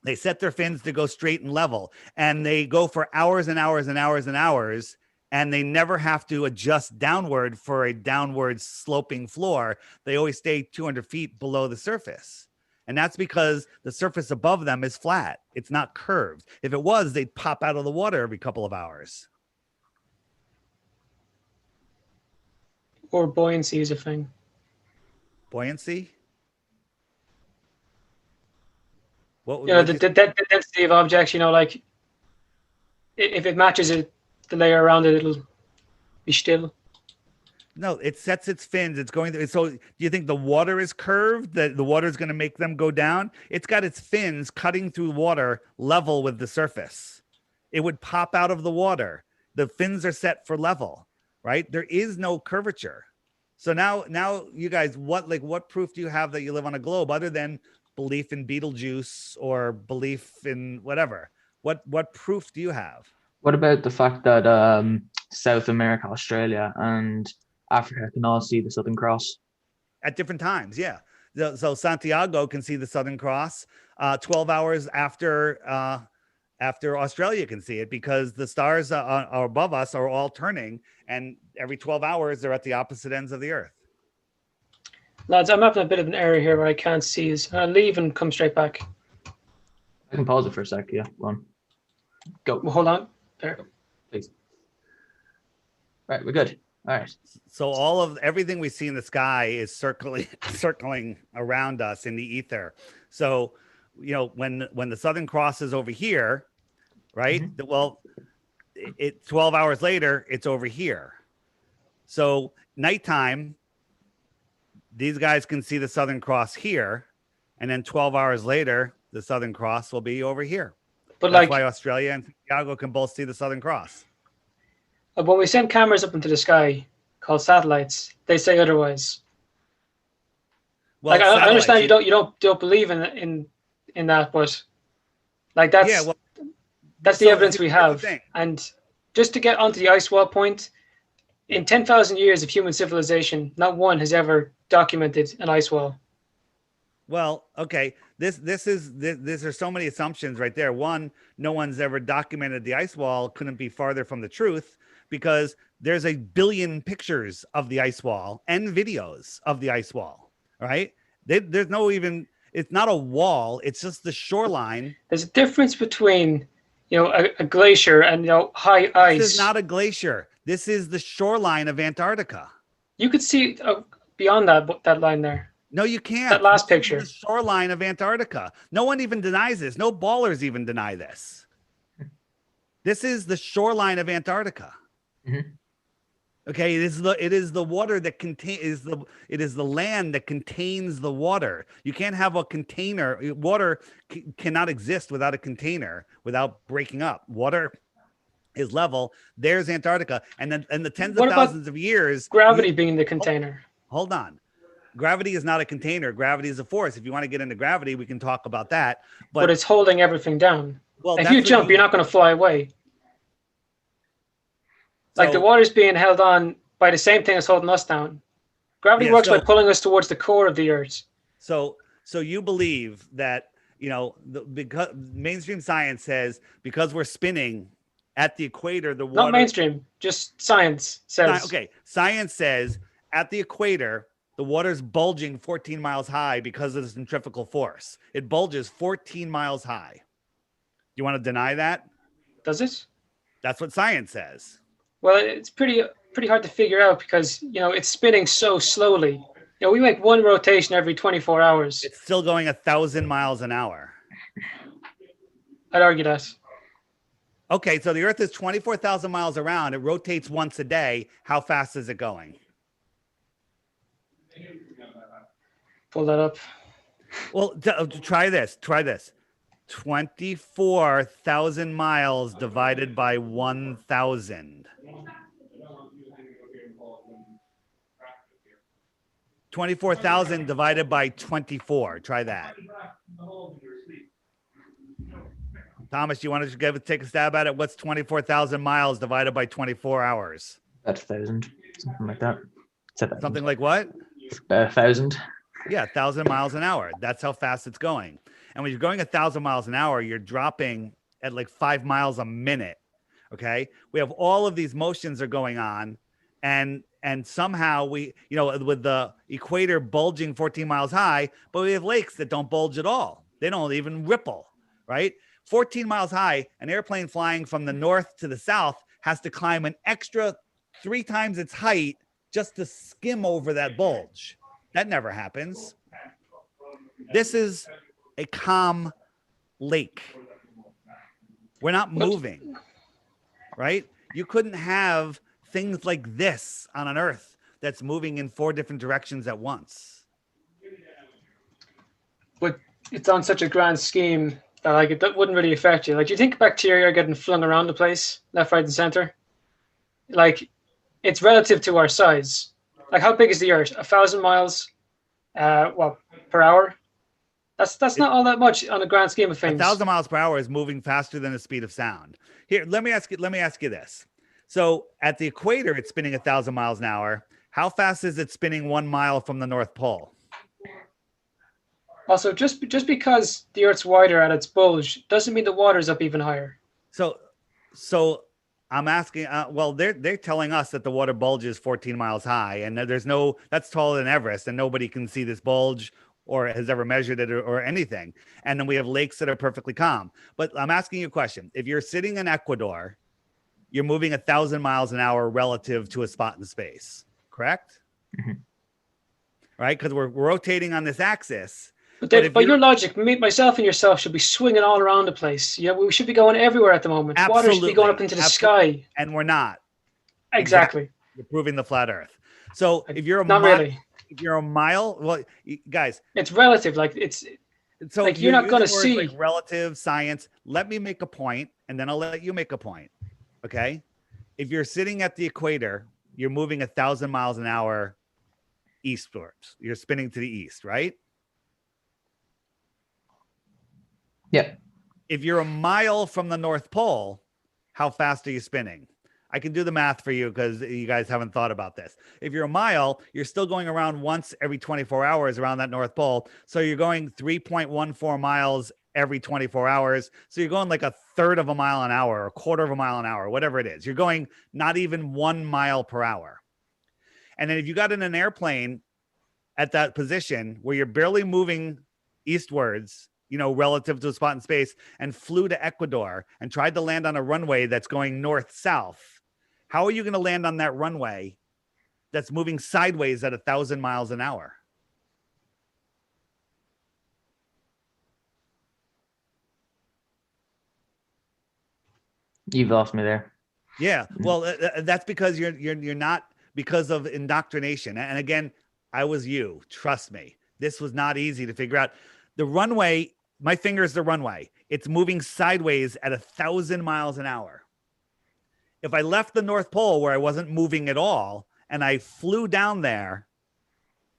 They set their fins to go straight and level, and they go for hours and hours and hours and hours, and they never have to adjust downward for a downward sloping floor. They always stay 200 feet below the surface. And that's because the surface above them is flat. It's not curved. If it was, they'd pop out of the water every couple of hours. Or buoyancy is a thing. Buoyancy? What You know, would the, you? the, the density of objects. You know, like if it matches the layer around it, it'll be still. No, it sets its fins. It's going to. So, do you think the water is curved? That the water is going to make them go down? It's got its fins cutting through water level with the surface. It would pop out of the water. The fins are set for level, right? There is no curvature. So now you guys, what proof do you have that you live on a globe other than belief in Beetlejuice or belief in whatever? What proof do you have? What about the fact that South America, Australia, and Africa can all see the Southern Cross? At different times? Yeah. So Santiago can see the Southern Cross 12 hours after Australia can see it, because the stars are above us are all turning, and every 12 hours they're at the opposite ends of the earth. Lads, I'm having a bit of an error here where I can't see. I'll leave and come straight back. I can pause it for a sec. Yeah, go on. Go. Well, hold on. There. Please. Right, we're good. All right. So all of everything we see in the sky is circling around us in the ether. So, when the Southern Cross is over here, right? Mm-hmm. Well, 12 hours later, it's over here. So nighttime, these guys can see the Southern Cross here, and then 12 hours later, the Southern Cross will be over here. But That's why Australia and Santiago can both see the Southern Cross. when we send cameras up into the sky called satellites, they say otherwise. Well, I understand you don't believe in that, but that's the evidence we have. And just to get onto the ice wall point, in 10,000 years of human civilization, not one has ever documented an ice wall. Well, okay. This are so many assumptions right there. One, no one's ever documented the ice wall. Couldn't be farther from the truth, because there's a billion pictures of the ice wall and videos of the ice wall. Right? There's no even. It's not a wall. It's just the shoreline. There's a difference between, a glacier and high ice. This is not a glacier. This is the shoreline of Antarctica. You could see beyond that line there. No, you can't. That last picture. The shoreline of Antarctica. No one even denies this. No ballers even deny this. This is the shoreline of Antarctica. Mm-hmm. Okay, it is the water that it is the land that contains the water. You can't have a container. Water cannot exist without a container, without breaking up. Water is level. There's Antarctica, and the tens of thousands of years. Gravity being the container. Hold on. Gravity is not a container. Gravity is a force. If you want to get into gravity, we can talk about that. But it's holding everything down. Well, if you jump, you're not going to fly away. Like the water's being held on by the same thing as holding us down. Gravity works by pulling us towards the core of the earth. So you believe that, because mainstream science says because we're spinning at the equator, the water. Not mainstream, just science says. Okay, science says at the equator, the water's bulging 14 miles high because of the centrifugal force. It bulges 14 miles high. You want to deny that? Does it? That's what science says. Well, it's pretty hard to figure out because, it's spinning so slowly. We make one rotation every 24 hours. It's still going 1,000 miles an hour. I'd argue that. Okay, so the Earth is 24,000 miles around. It rotates once a day. How fast is it going? Pull that up. Well, try this. 24,000 miles divided by 1,000. 24,000 divided by 24. Try that. Thomas, you want to take a stab at it? What's 24,000 miles divided by 24 hours? About 1,000, something like that. Something like what? 1,000. Yeah, 1,000 miles an hour. That's how fast it's going. And when you're going 1,000 miles an hour, you're dropping at like 5 miles a minute. Okay. We have all of these motions are going on. And somehow we, with the equator bulging 14 miles high, but we have lakes that don't bulge at all. They don't even ripple, right? 14 miles high, an airplane flying from the north to the south has to climb an extra 3 times its height just to skim over that bulge. That never happens. This is a calm lake. We're not moving, right? You couldn't have things like this on an Earth that's moving in 4 different directions at once. But it's on such a grand scheme that like that wouldn't really affect you. Like, do you think bacteria are getting flung around the place, left, right, and center? Like, it's relative to our size. Like, how big is the Earth? 1,000 miles, per hour? That's not all that much on a grand scheme of things. 1,000 miles per hour is moving faster than the speed of sound. Here, let me ask you this. So at the equator, it's spinning 1,000 miles an hour. How fast is it spinning 1 mile from the North Pole? Also, just because the Earth's wider at its bulge doesn't mean the water's up even higher. So I'm asking. Well, they're telling us that the water bulge is 14 miles high, and that's taller than Everest, and nobody can see this bulge or has ever measured it or anything. And then we have lakes that are perfectly calm. But I'm asking you a question. If you're sitting in Ecuador, you're moving 1,000 miles an hour relative to a spot in space, correct? Mm-hmm. Right? Because we're rotating on this axis. But by your logic, myself and yourself should be swinging all around the place. Yeah, we should be going everywhere at the moment. Absolutely. Water should be going up into the sky. And we're not. Exactly. You're proving the flat Earth. So if you're if you're a mile, well, guys, it's relative. Like so like you're not going to see like relative science. Let me make a point, and then I'll let you make a point. Okay. If you're sitting at the equator, you're moving 1,000 miles an hour eastwards. You're spinning to the east, right? Yeah. If you're a mile from the North Pole, how fast are you spinning? I can do the math for you because you guys haven't thought about this. If you're a mile, you're still going around once every 24 hours around that North Pole. So you're going 3.14 miles every 24 hours. So you're going like a third of a mile an hour, or a quarter of a mile an hour, whatever it is. You're going not even 1 mile per hour. And then if you got in an airplane at that position where you're barely moving eastwards, relative to a spot in space, and flew to Ecuador and tried to land on a runway that's going north-south, how are you going to land on that runway that's moving sideways at 1,000 miles an hour? You've lost me there. Yeah, well, that's because you're not, because of indoctrination. And again, I was you. Trust me, this was not easy to figure out. The runway, my finger is the runway. It's moving sideways at 1,000 miles an hour. If I left the North Pole where I wasn't moving at all and I flew down there,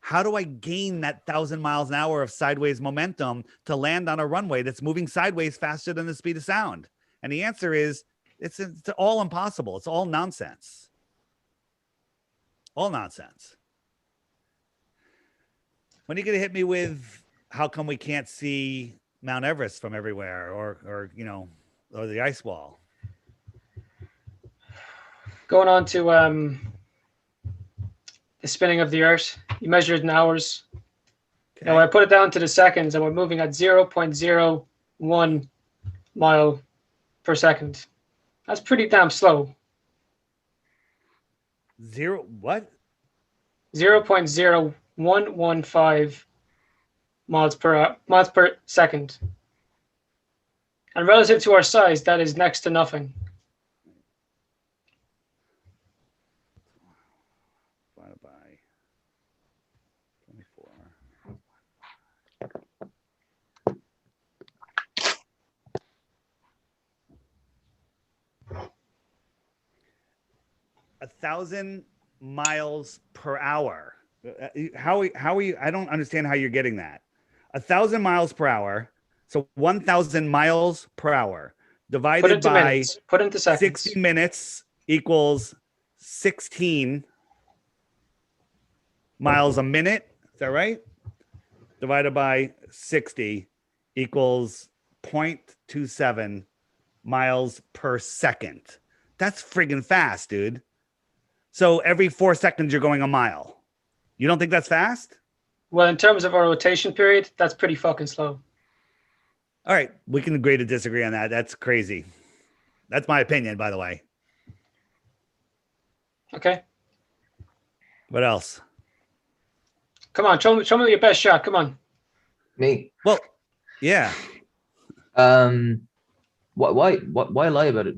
how do I gain that 1,000 miles an hour of sideways momentum to land on a runway that's moving sideways faster than the speed of sound? And the answer is it's all impossible. It's all nonsense. All nonsense. When are you going to hit me with how come we can't see Mount Everest from everywhere, or the ice wall? Going on to the spinning of the Earth. You measure it in hours. Okay. Now, when I put it down to the seconds, and we're moving at 0.01 mile per second. That's pretty damn slow. What? 0.0115 miles per second. And relative to our size, that is next to nothing. Divided by 24. A 1,000 miles per hour. How are you? I don't understand how you're getting that. 1,000 miles per hour. So 1,000 miles per hour divided by minutes. Put into seconds. 60 minutes equals 16 miles a minute. Is that right? Divided by 60 equals 0.27 miles per second. That's friggin' fast, dude. So every 4 seconds, you're going a mile. You don't think that's fast? Well, in terms of our rotation period, that's pretty fucking slow. All right. We can agree to disagree on that. That's crazy. That's my opinion, by the way. Okay. What else? Come on. Show me your best shot. Come on. Me. Well, yeah. Um, why lie about it?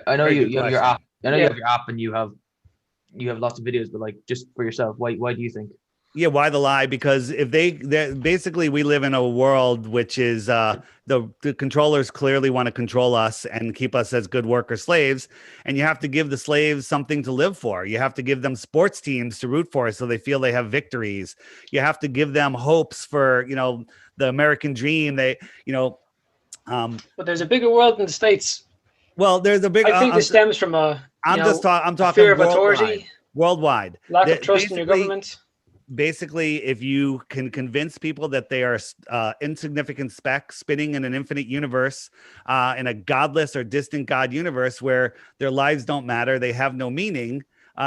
I know Very good you have your question. app. I know you Yeah. have your app and you have lots of videos, but like just for yourself, why do you think? Yeah, why the lie? Because if basically we live in a world which is the controllers clearly want to control us and keep us as good worker slaves, and you have to give the slaves something to live for. You have to give them sports teams to root for so they feel they have victories. You have to give them hopes for, the American dream. Um, But there's a bigger world in the States. well, there's a big. I think this stems from I'm a fear talking of worldwide. authority, Worldwide. lack of trust in your Basically, government. if you can convince people that they are insignificant specks spinning in an infinite universe, in a godless or distant god universe where their lives don't matter, they have no meaning,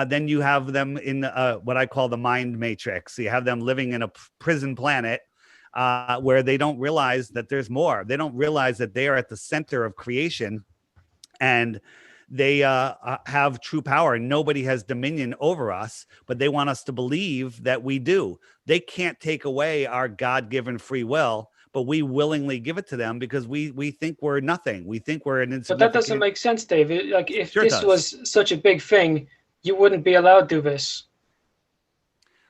then you have them in what I call the mind matrix. So you have them living in a prison planet where they don't realize that there's more. They don't realize that they are at the center of creation, and they have true power. Nobody has dominion over us, but they want us to believe that we do. They can't take away our God-given free will, but we willingly give it to them because we think we're nothing. We think we're an But that doesn't insignificant. make sense, Dave. Like, if Sure it this does. was such a big thing, you wouldn't be allowed to do this.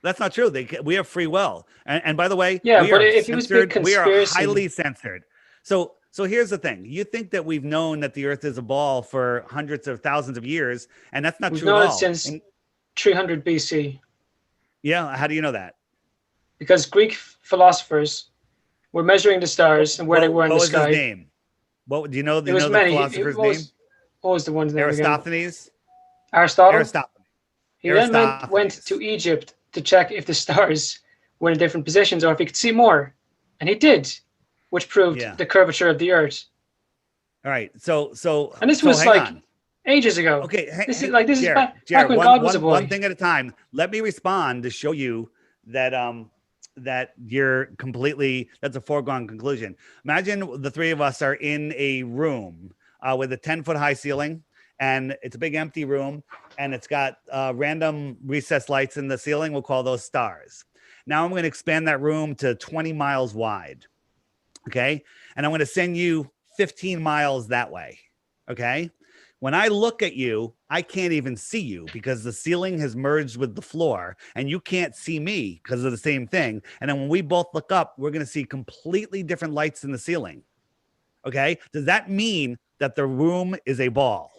That's not true. We have free will, and by the way, Yeah, we but are if it was big censored. We are conspiracy, highly censored. So here's the thing: you think that we've known that the Earth is a ball for hundreds of thousands of years, and that's not we've true at known it all. since 300 BC, Yeah, how do you know that? because Greek philosophers were measuring the stars and where they were in What the was his sky. name? What do you know? Do There you was know the many. philosopher's name? What was the one's name again? Aristophanes. Aristotle. Aristophanes. He then went to Egypt to check if the stars were in different positions or if he could see more, and he did, which proved Yeah. the curvature of the Earth. All right. So And this so was hang like on. Okay, ago. Okay. This is Jared, back when God was a boy. one thing at a time. Let me respond to show you that that you're completely, that's a foregone conclusion. Imagine the three of us are in a room with a 10-foot high ceiling, and it's a big empty room, and it's got random recessed lights in the ceiling. We'll call those stars. Now I'm going to expand that room to 20 miles wide. Okay. And I'm going to send you 15 miles that way. Okay. When I look at you, I can't even see you because the ceiling has merged with the floor, and you can't see me because of the same thing. And then when we both look up, we're going to see completely different lights in the ceiling. Okay. Does that mean that the room is a ball?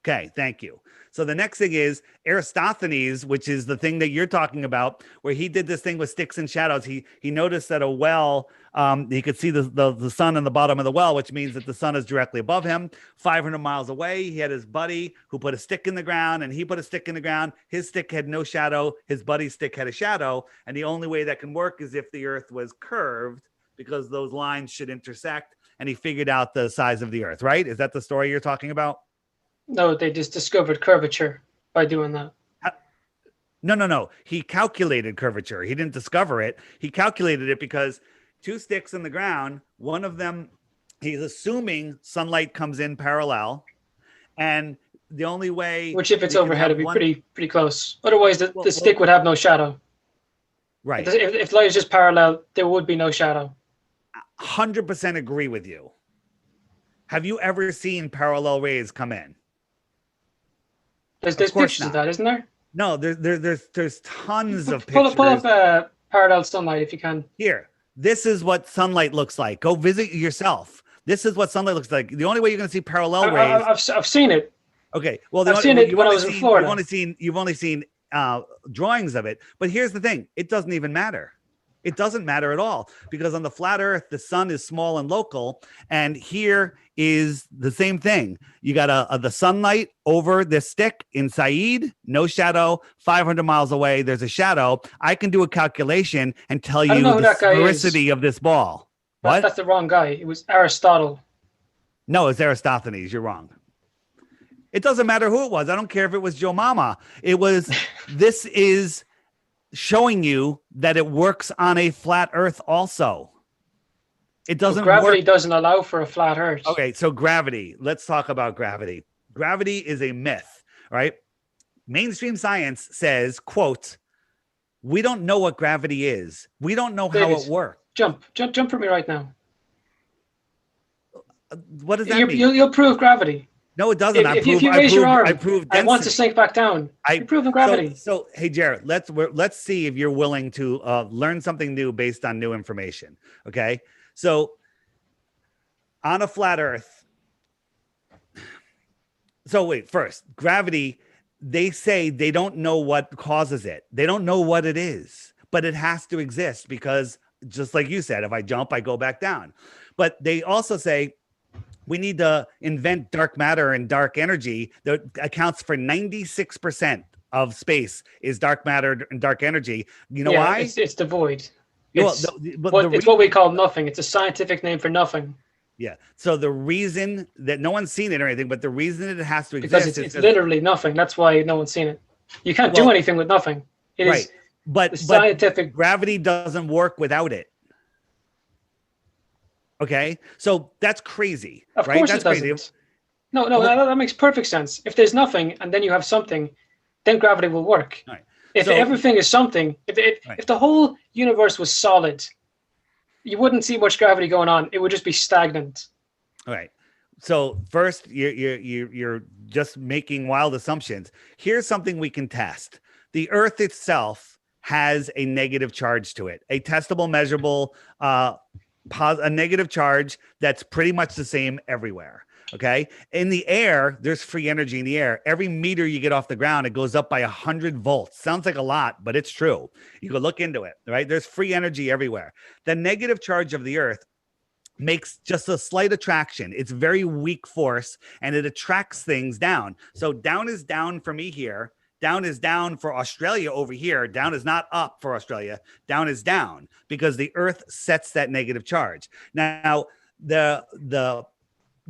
Okay. Thank you. So the next thing is Aristophanes, which is the thing that you're talking about, where he did this thing with sticks and shadows. He noticed that a well, he could see the sun in the bottom of the well, which means that the sun is directly above him. 500 miles away, he had his buddy who put a stick in the ground, and he put a stick in the ground. His stick had no shadow. His buddy's stick had a shadow. And the only way that can work is if the Earth was curved, because those lines should intersect. And he figured out the size of the Earth, right? Is that the story you're talking about? No, they just discovered curvature by doing that. No. He calculated curvature. He didn't discover it. He calculated it because two sticks in the ground, one of them, he's assuming sunlight comes in parallel. And the only way... Which if it's overhead, it'd be pretty close. Otherwise, the stick would have no shadow. Right. If light is just parallel, there would be no shadow. 100% agree with you. Have you ever seen parallel rays come in? There's pictures of that, isn't there? No, there's tons of pictures. Pull up parallel sunlight if you can. Here, this is what sunlight looks like. Go visit yourself. This is what sunlight looks like. The only way you're going to see parallel rays. I've seen it. Okay, well, I've seen it when I was in Florida. You've only seen drawings of it. But here's the thing: it doesn't even matter. It doesn't matter at all, because on the flat Earth, the sun is small and local, and here is the same thing. You got the sunlight over this stick in Said, no shadow. 500 miles away, there's a shadow. I can do a calculation and tell you the sphericity of this ball. What? That's the wrong guy. It was Aristotle. No, it's Aristophanes. You're wrong. It doesn't matter who it was. I don't care if it was Joe Mama. It was. This is showing you that it works on a flat Earth also. It doesn't But gravity work. doesn't allow for a flat Earth. Okay, so gravity. Let's talk about gravity. Gravity is a myth, right? Mainstream science says, quote, we don't know what gravity is. We don't know how it works. Jump for me right now. What does that mean? You'll prove gravity. No, it doesn't. If you raise your arm, I want to sink back down. You're proving gravity. So hey, Jared, let's see if you're willing to learn something new based on new information. Okay, so on a flat Earth. So wait, first, gravity. They say they don't know what causes it. They don't know what it is, but it has to exist because, just like you said, if I jump, I go back down. But they also say we need to invent dark matter and dark energy that accounts for 96% of space is dark matter and dark energy. You know why? It's devoid. It's what we call nothing. It's a scientific name for nothing. Yeah. So the reason that no one's seen it or anything, but the reason it has to exist because it's literally nothing. That's why no one's seen it. You can't do anything with nothing. It right. is but scientific. Gravity doesn't work without it. Okay. So that's crazy. Of right? course That's it doesn't. crazy. No, that makes perfect sense. If there's nothing and then you have something, then gravity will work. Right. If everything is something, if the whole universe was solid, you wouldn't see much gravity going on. It would just be stagnant. All right. So first, you're just making wild assumptions. Here's something we can test. The Earth itself has a negative charge to it, a testable, measurable, a negative charge that's pretty much the same everywhere. Okay. In the air, there's free energy in the air. Every meter you get off the ground, it goes up by 100 volts. Sounds like a lot, but it's true. You can look into it, right? There's free energy everywhere. The negative charge of the Earth makes just a slight attraction. It's very weak force and it attracts things down. So down is down for me here. Down is down for Australia over here. Down is not up for Australia. Down is down because the Earth sets that negative charge. Now,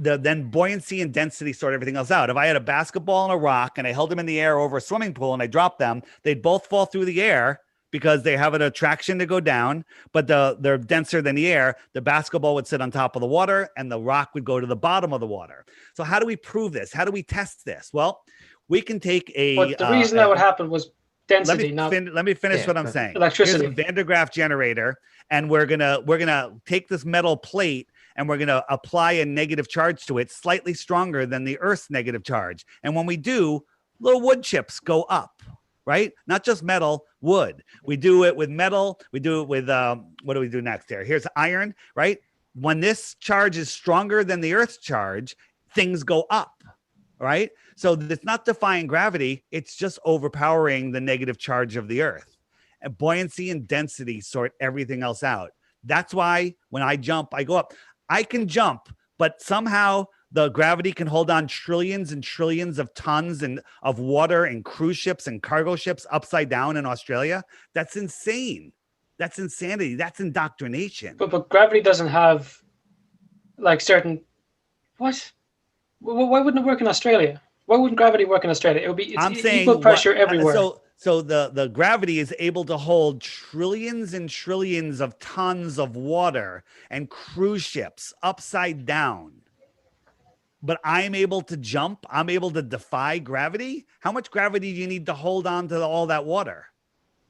then buoyancy and density sort everything else out. If I had a basketball and a rock and I held them in the air over a swimming pool and I dropped them, they'd both fall through the air because they have an attraction to go down, but they're denser than the air. The basketball would sit on top of the water and the rock would go to the bottom of the water. So how do we prove this? How do we test this? Well, we can take But the reason that would happen was density. Let me finish what I'm saying. Electricity. Here's a Van de Graaff generator, and we're gonna take this metal plate and we're gonna apply a negative charge to it, slightly stronger than the Earth's negative charge. And when we do, little wood chips go up. Right? Not just metal, wood. We do it with metal. We do it with what do we do next here? Here's iron, right? When this charge is stronger than the Earth's charge, things go up, right? So it's not defying gravity. It's just overpowering the negative charge of the Earth. And buoyancy and density sort everything else out. That's why when I jump, I go up. I can jump, but somehow the gravity can hold on trillions and trillions of tons of water and cruise ships and cargo ships upside down in Australia. That's insane. That's insanity. That's indoctrination. But gravity doesn't have like certain what? Why wouldn't it work in Australia? Why wouldn't gravity work in Australia? It would be equal pressure everywhere. So the gravity is able to hold trillions and trillions of tons of water and cruise ships upside down. But I'm able to jump. I'm able to defy gravity. How much gravity do you need to hold on to all that water?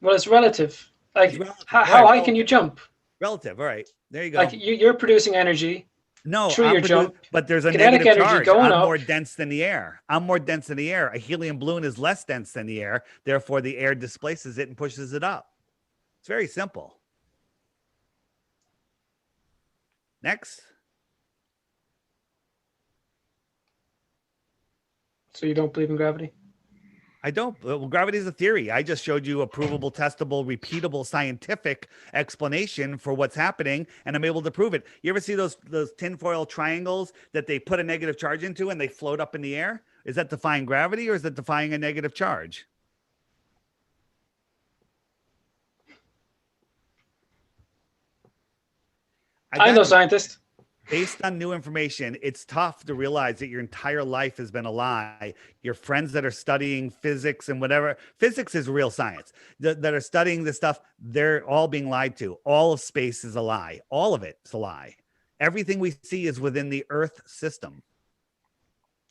Well, it's relative. Like, how high can you jump? Relative. All right. There you go. Like, you're producing energy. No, through your jump. But there's a kinetic negative energy charge. going I'm up. more dense than the air. I'm more dense than the air. A helium balloon is less dense than the air. Therefore, the air displaces it and pushes it up. It's very simple. Next. So you don't believe in gravity? I don't. Well, gravity is a theory. I just showed you a provable, testable, repeatable, scientific explanation for what's happening, and I'm able to prove it. You ever see those tinfoil triangles that they put a negative charge into and they float up in the air? Is that defying gravity or is that defying a negative charge? I'm no scientist. Based on new information, it's tough to realize that your entire life has been a lie. Your friends that are studying physics and whatever, physics is real science, that are studying this stuff, they're all being lied to. All of space is a lie. All of it is a lie. Everything we see is within the Earth system.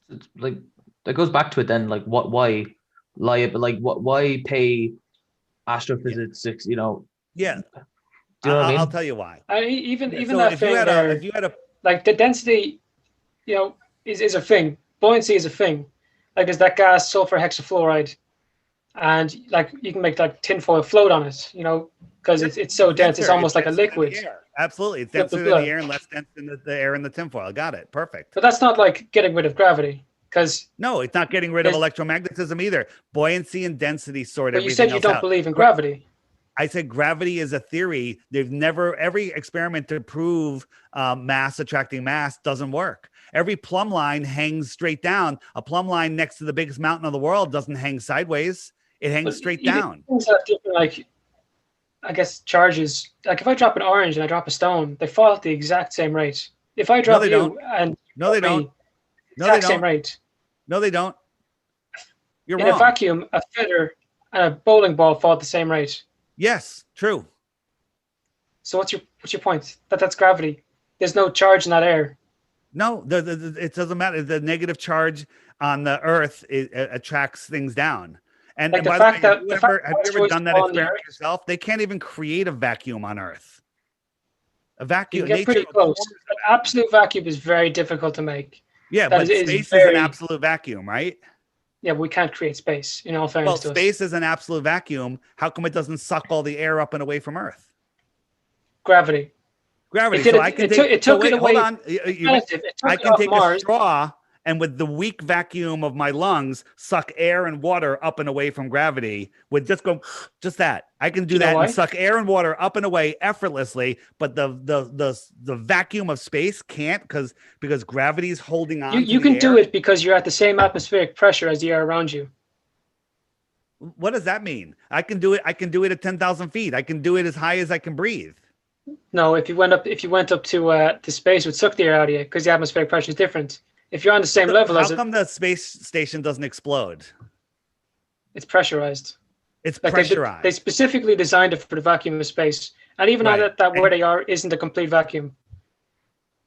It's like that goes back to it then. Like, why lie? But like, why pay astrophysics? You know. Yeah. Do you know what I I'll mean? tell you why. Even So that thing if there, you had a like the density, is a thing. Buoyancy is a thing. Like there's that gas, sulfur hexafluoride, and like you can make like tinfoil float on it, because it's so dense. It's It's almost like a denser than liquid. the air. Absolutely. It's Blah, blah, denser than the blah. air and less dense than the air in the tinfoil. Got it. Perfect. But that's not like getting rid of gravity, because No, it's not getting rid of electromagnetism either. Buoyancy and density sort but you everything said you else don't out. believe in gravity. I said gravity is a theory. Every experiment to prove mass attracting mass doesn't work. Every plumb line hangs straight down. A plumb line next to the biggest mountain of the world doesn't hang sideways. It hangs But straight even down. things have different, like, I guess, charges. Like if I drop an orange and I drop a stone, they fall at the exact same rate. If I No, drop they don't. you and No, they drop don't. me, No, they exact same don't. rate. No, they don't. You're In a wrong. vacuum, a feather and a bowling ball fall at the same rate. Yes, true. So what's your point? That's gravity. There's no charge in that air. No, it doesn't matter. The negative charge on the Earth attracts things down. And, Like and by the way, have you ever asteroids done that fall on the experiment Earth, yourself? They can't even create a vacuum on Earth. A you vacuum, can get nature pretty close. An absolute vacuum is very difficult to make. Yeah, That but is space is an very absolute vacuum, right? Yeah, but we can't create space. In all Well, fairness to us, space is an absolute vacuum. How come it doesn't suck all the air up and away from Earth? gravity. Gravity. It did So it. I can It took take. it So took it wait, hold away. on. Relative. It I took it can off take a Mars. straw and with the weak vacuum of my lungs, suck air and water up and away from gravity. With just that. I can do You know that why? and suck air and water up and away effortlessly. But the vacuum of space can't because gravity is holding on to You the can air. do it because you're at the same atmospheric pressure as the air around you. What does that mean? I can do it. I can do it at 10,000 feet. I can do it as high as I can breathe. No, if you went up to space, it would suck the air out of you because the atmospheric pressure is different. If you're on the same level How as it, come the space station doesn't explode? it's pressurized. It's Like pressurized. they specifically designed it for the vacuum of space, and even Right. that where they are isn't a complete vacuum.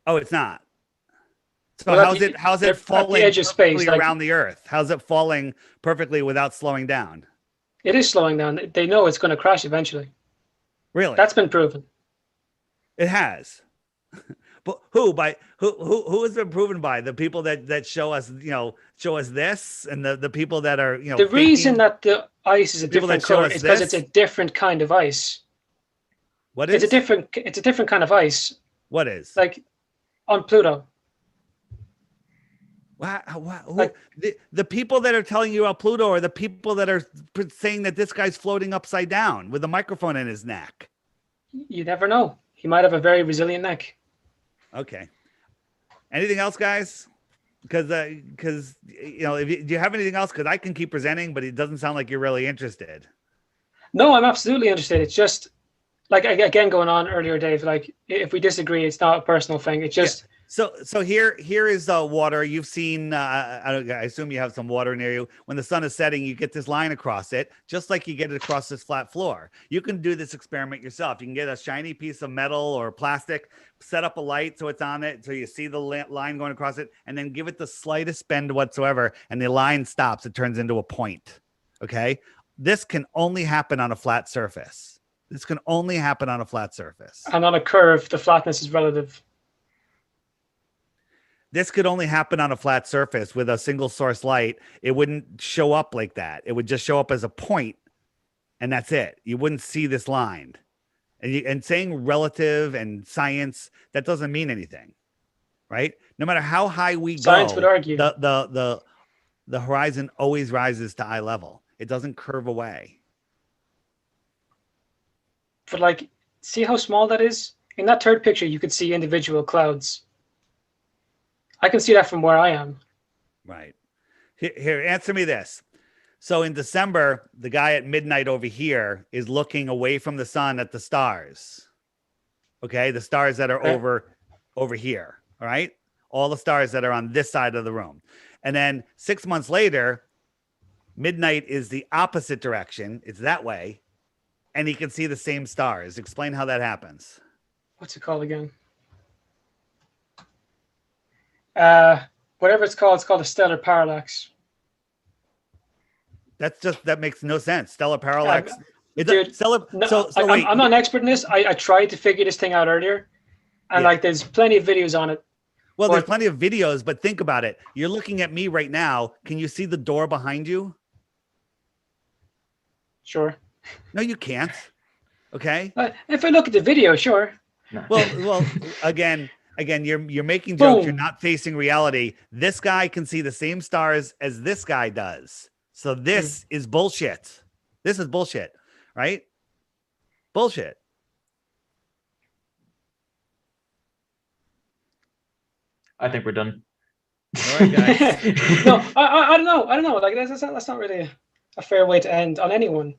Oh, it's not. So Well, how's they're it at the falling edge of perfectly space, like- around the Earth? How's it falling perfectly without slowing down? It is slowing down. They know it's going to crash eventually. Really? That's been proven. It has. But who has been proven by? The people that show us this, and the people that are The reason that the ice is a people that different show color us is because this? it's a different kind of ice. What It's is a different kind of ice. what is Like on Pluto. Who, the people that are telling you about Pluto are the people that are saying that this guy's floating upside down with a microphone in his neck. You never know. He might have a very resilient neck. Okay. Anything else, guys? Because do you have anything else? Because I can keep presenting, but it doesn't sound like you're really interested. No, I'm absolutely interested. It's just like again going on earlier, Dave. Like if we disagree, it's not a personal thing. It's just So here is water. You've seen. I assume you have some water near you. When the sun is setting, you get this line across it, just like you get it across this flat floor. You can do this experiment yourself. You can get a shiny piece of metal or plastic, set up a light so it's on it, so you see the line going across it, and then give it the slightest bend whatsoever, and the line stops. It turns into a point. Okay, this can only happen on a flat surface. This can only happen on a flat surface. and on a curve, the flatness is relative. This could only happen on a flat surface with a single source light. It wouldn't show up like that. It would just show up as a point, and that's it. You wouldn't see this line. And saying relative and science, that doesn't mean anything, right? No matter how high we Science go, would argue. the horizon always rises to eye level. It doesn't curve away. But like, see how small that is? In that third picture, you could see individual clouds. I can see that from where I am. Right. Here, answer me this. So in December, the guy at midnight over here is looking away from the sun at the stars. Okay, the stars that are over here. All right, all the stars that are on this side of the room. And then 6 months later, midnight is the opposite direction. It's that way, and he can see the same stars. Explain how that happens. What's it called again? Whatever it's called a stellar parallax. That makes no sense. Stellar parallax Dude, no, So wait. I'm not an expert in this. I tried to figure this thing out earlier, and Yeah. like there's plenty of videos on it. Well, there's But plenty of videos, but think about it. You're looking at me right now. Can you see the door behind you? sure, No, you can't. Okay. if I look at the video, sure. No. Well, again, you're making jokes. You're Boom. not facing reality. This guy can see the same stars as this guy does. So this is bullshit. This is bullshit, right? Bullshit. I think we're done. All right, guys. No, I don't know. I don't know. Like that's not really a fair way to end on anyone.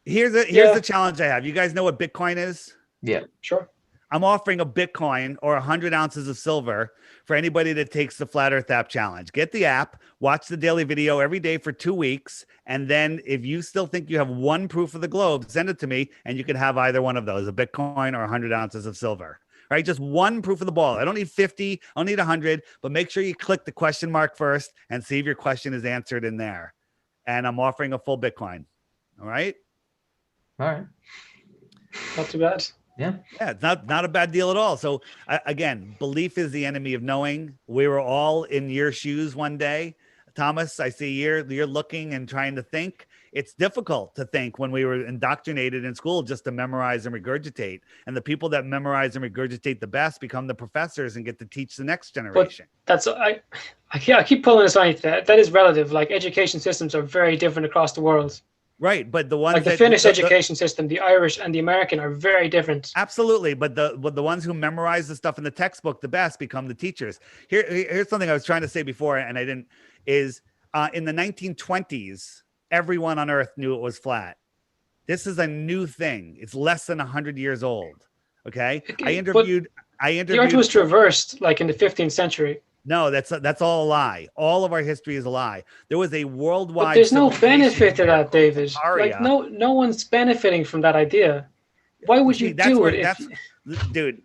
Here's the challenge I have. You guys know what Bitcoin is? Yeah. Sure. I'm offering a Bitcoin or 100 ounces of silver for anybody that takes the Flat Earth app challenge. Get the app, watch the daily video every day for 2 weeks. And then if you still think you have one proof of the globe, send it to me and you can have either one of those, a Bitcoin or 100 ounces of silver. Right? Just one proof of the ball. I don't need 50. I don't need 100, but make sure you click the question mark first and see if your question is answered in there. And I'm offering a full Bitcoin. All right. All right. Not too bad. Yeah. Yeah, it's not a bad deal at all. So again, belief is the enemy of knowing. We were all in your shoes one day. Thomas, I see you're looking and trying to think. It's difficult to think when we were indoctrinated in school just to memorize and regurgitate. And the people that memorize and regurgitate the best become the professors and get to teach the next generation. But I keep pulling this on you. That is relative. Like education systems are very different across the world. Right, but the ones like the Finnish education system, the Irish and the American are very different. Absolutely, but the ones who memorize the stuff in the textbook the best become the teachers. Here's something I was trying to say before, and I didn't. Is in the 1920s, everyone on Earth knew it was flat. This is a new thing. It's less than 100 years old. Okay, I interviewed. The Earth was traversed like in the 15th century. No, that's all a lie. All of our history is a lie. There was a worldwide. But there's no benefit to that, David. Like no one's benefiting from that idea. Why would you do it? Dude,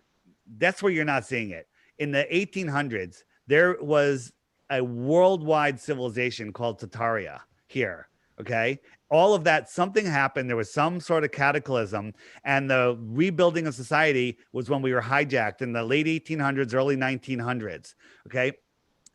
that's where you're not seeing it. In the 1800s, there was a worldwide civilization called Tartaria here. Okay. All of that, something happened. There was some sort of cataclysm, and the rebuilding of society was when we were hijacked in the late 1800s, early 1900s. Okay.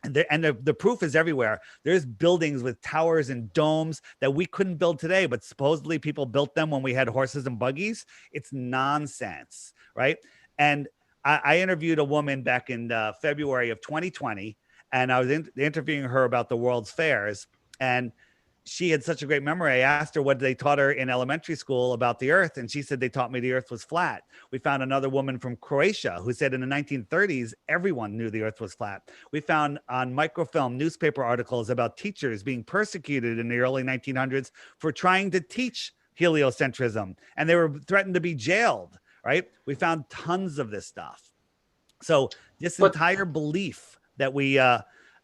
And the proof is everywhere. There's buildings with towers and domes that we couldn't build today, but supposedly people built them when we had horses and buggies. It's nonsense. Right. And I interviewed a woman back in February of 2020, and I was interviewing her about the world's fairs, and she had such a great memory. I asked her what they taught her in elementary school about the earth, and she said they taught me the earth was flat. We found another woman from Croatia who said in the 1930s, everyone knew the earth was flat. We found on microfilm newspaper articles about teachers being persecuted in the early 1900s for trying to teach heliocentrism, and they were threatened to be jailed, right? We found tons of this stuff. So this entire belief that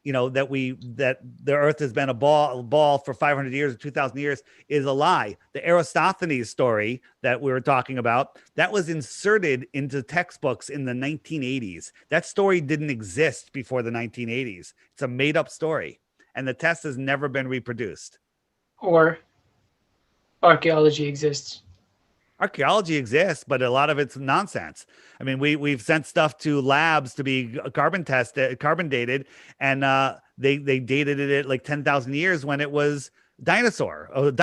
that the earth has been a ball for 500 years or 2000 years is a lie. The Aristophanes story that we were talking about, that was inserted into textbooks in the 1980s. That story didn't exist before the 1980s. It's a made up story, and the test has never been reproduced. Or archaeology exists. Archaeology exists, but a lot of it's nonsense. I mean, we've sent stuff to labs to be carbon dated, and they dated it at like 10,000 years when it was supposed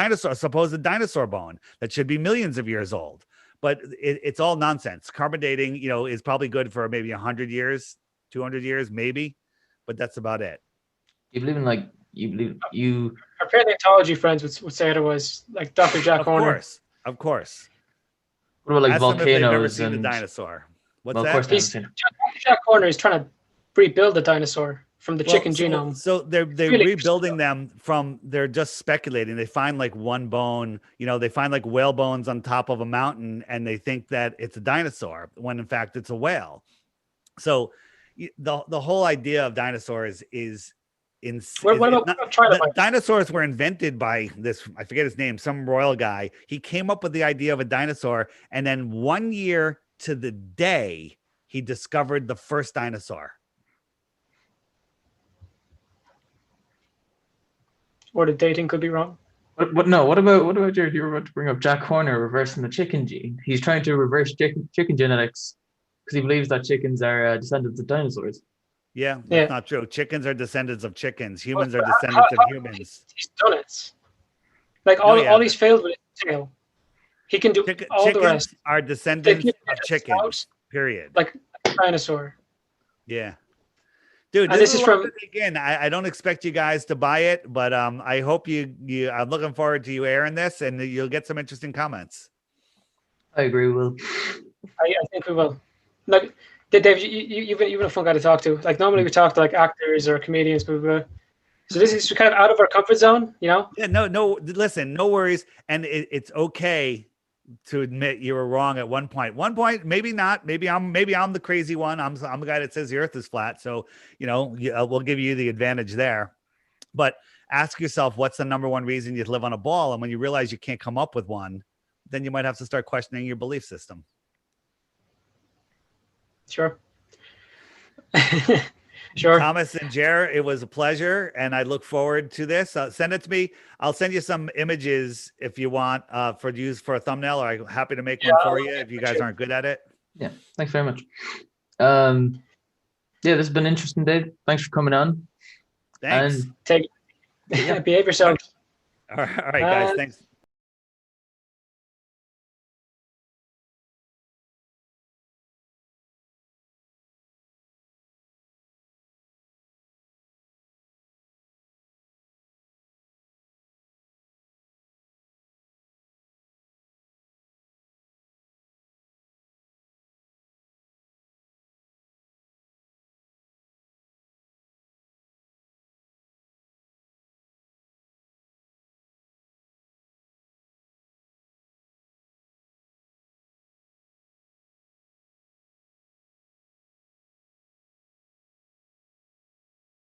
dinosaur bone that should be millions of years old. But it's all nonsense. Carbon dating, is probably good for maybe 100 years, 200 years, maybe, but that's about it. You believe in Our paleontology friends would say otherwise, like Dr. Jack Horner. Of course. What about like volcanoes? Never seen a dinosaur. What's that? Jack Horner is trying to rebuild the dinosaur from the chicken genome. So they're really rebuilding them from. They're just speculating. They find like one bone. They find like whale bones on top of a mountain, and they think that it's a dinosaur when in fact it's a whale. So the whole idea of dinosaurs is. Dinosaurs were invented by this, I forget his name, some royal guy. He came up with the idea of a dinosaur, and then 1 year to the day, he discovered the first dinosaur. Or the dating could be wrong. What about you were about to bring up Jack Horner reversing the chicken gene? He's trying to reverse chicken genetics because he believes that chickens are descendants of dinosaurs. Yeah, that's Yeah. not true. Chickens are descendants of chickens. But Humans are how, descendants of how humans. he's done it? Like No, all yeah, he's failed with his tail. He can do all the chickens rest. are They descendants give it of a snout chickens. Period. like a dinosaur. Yeah. Dude, And this this is is a lot from to take in. I don't expect you guys to buy it, but I hope you I'm looking forward to you airing this, and you'll get some interesting comments. I agree, Will. I think we will. Like Dave, you've been a fun guy to talk to. Like normally we talk to like actors or comedians, but so this is kind of out of our comfort zone, you know? Yeah, no, listen, no worries. And it's okay to admit you were wrong at one point. One point, maybe not. Maybe I'm the crazy one. I'm the guy that says the earth is flat. So, we'll give you the advantage there. But ask yourself, what's the number one reason you live on a ball? And when you realize you can't come up with one, then you might have to start questioning your belief system. Sure. Sure. Thomas and Jer, it was a pleasure, and I look forward to this. Send it to me. I'll send you some images if you want for use for a thumbnail, or I'm happy to make one for you if you guys aren't good at it. Yeah, thanks very much. Yeah, this has been interesting, Dave. Thanks for coming on. Thanks. And Behave yourself. All right, guys. Thanks.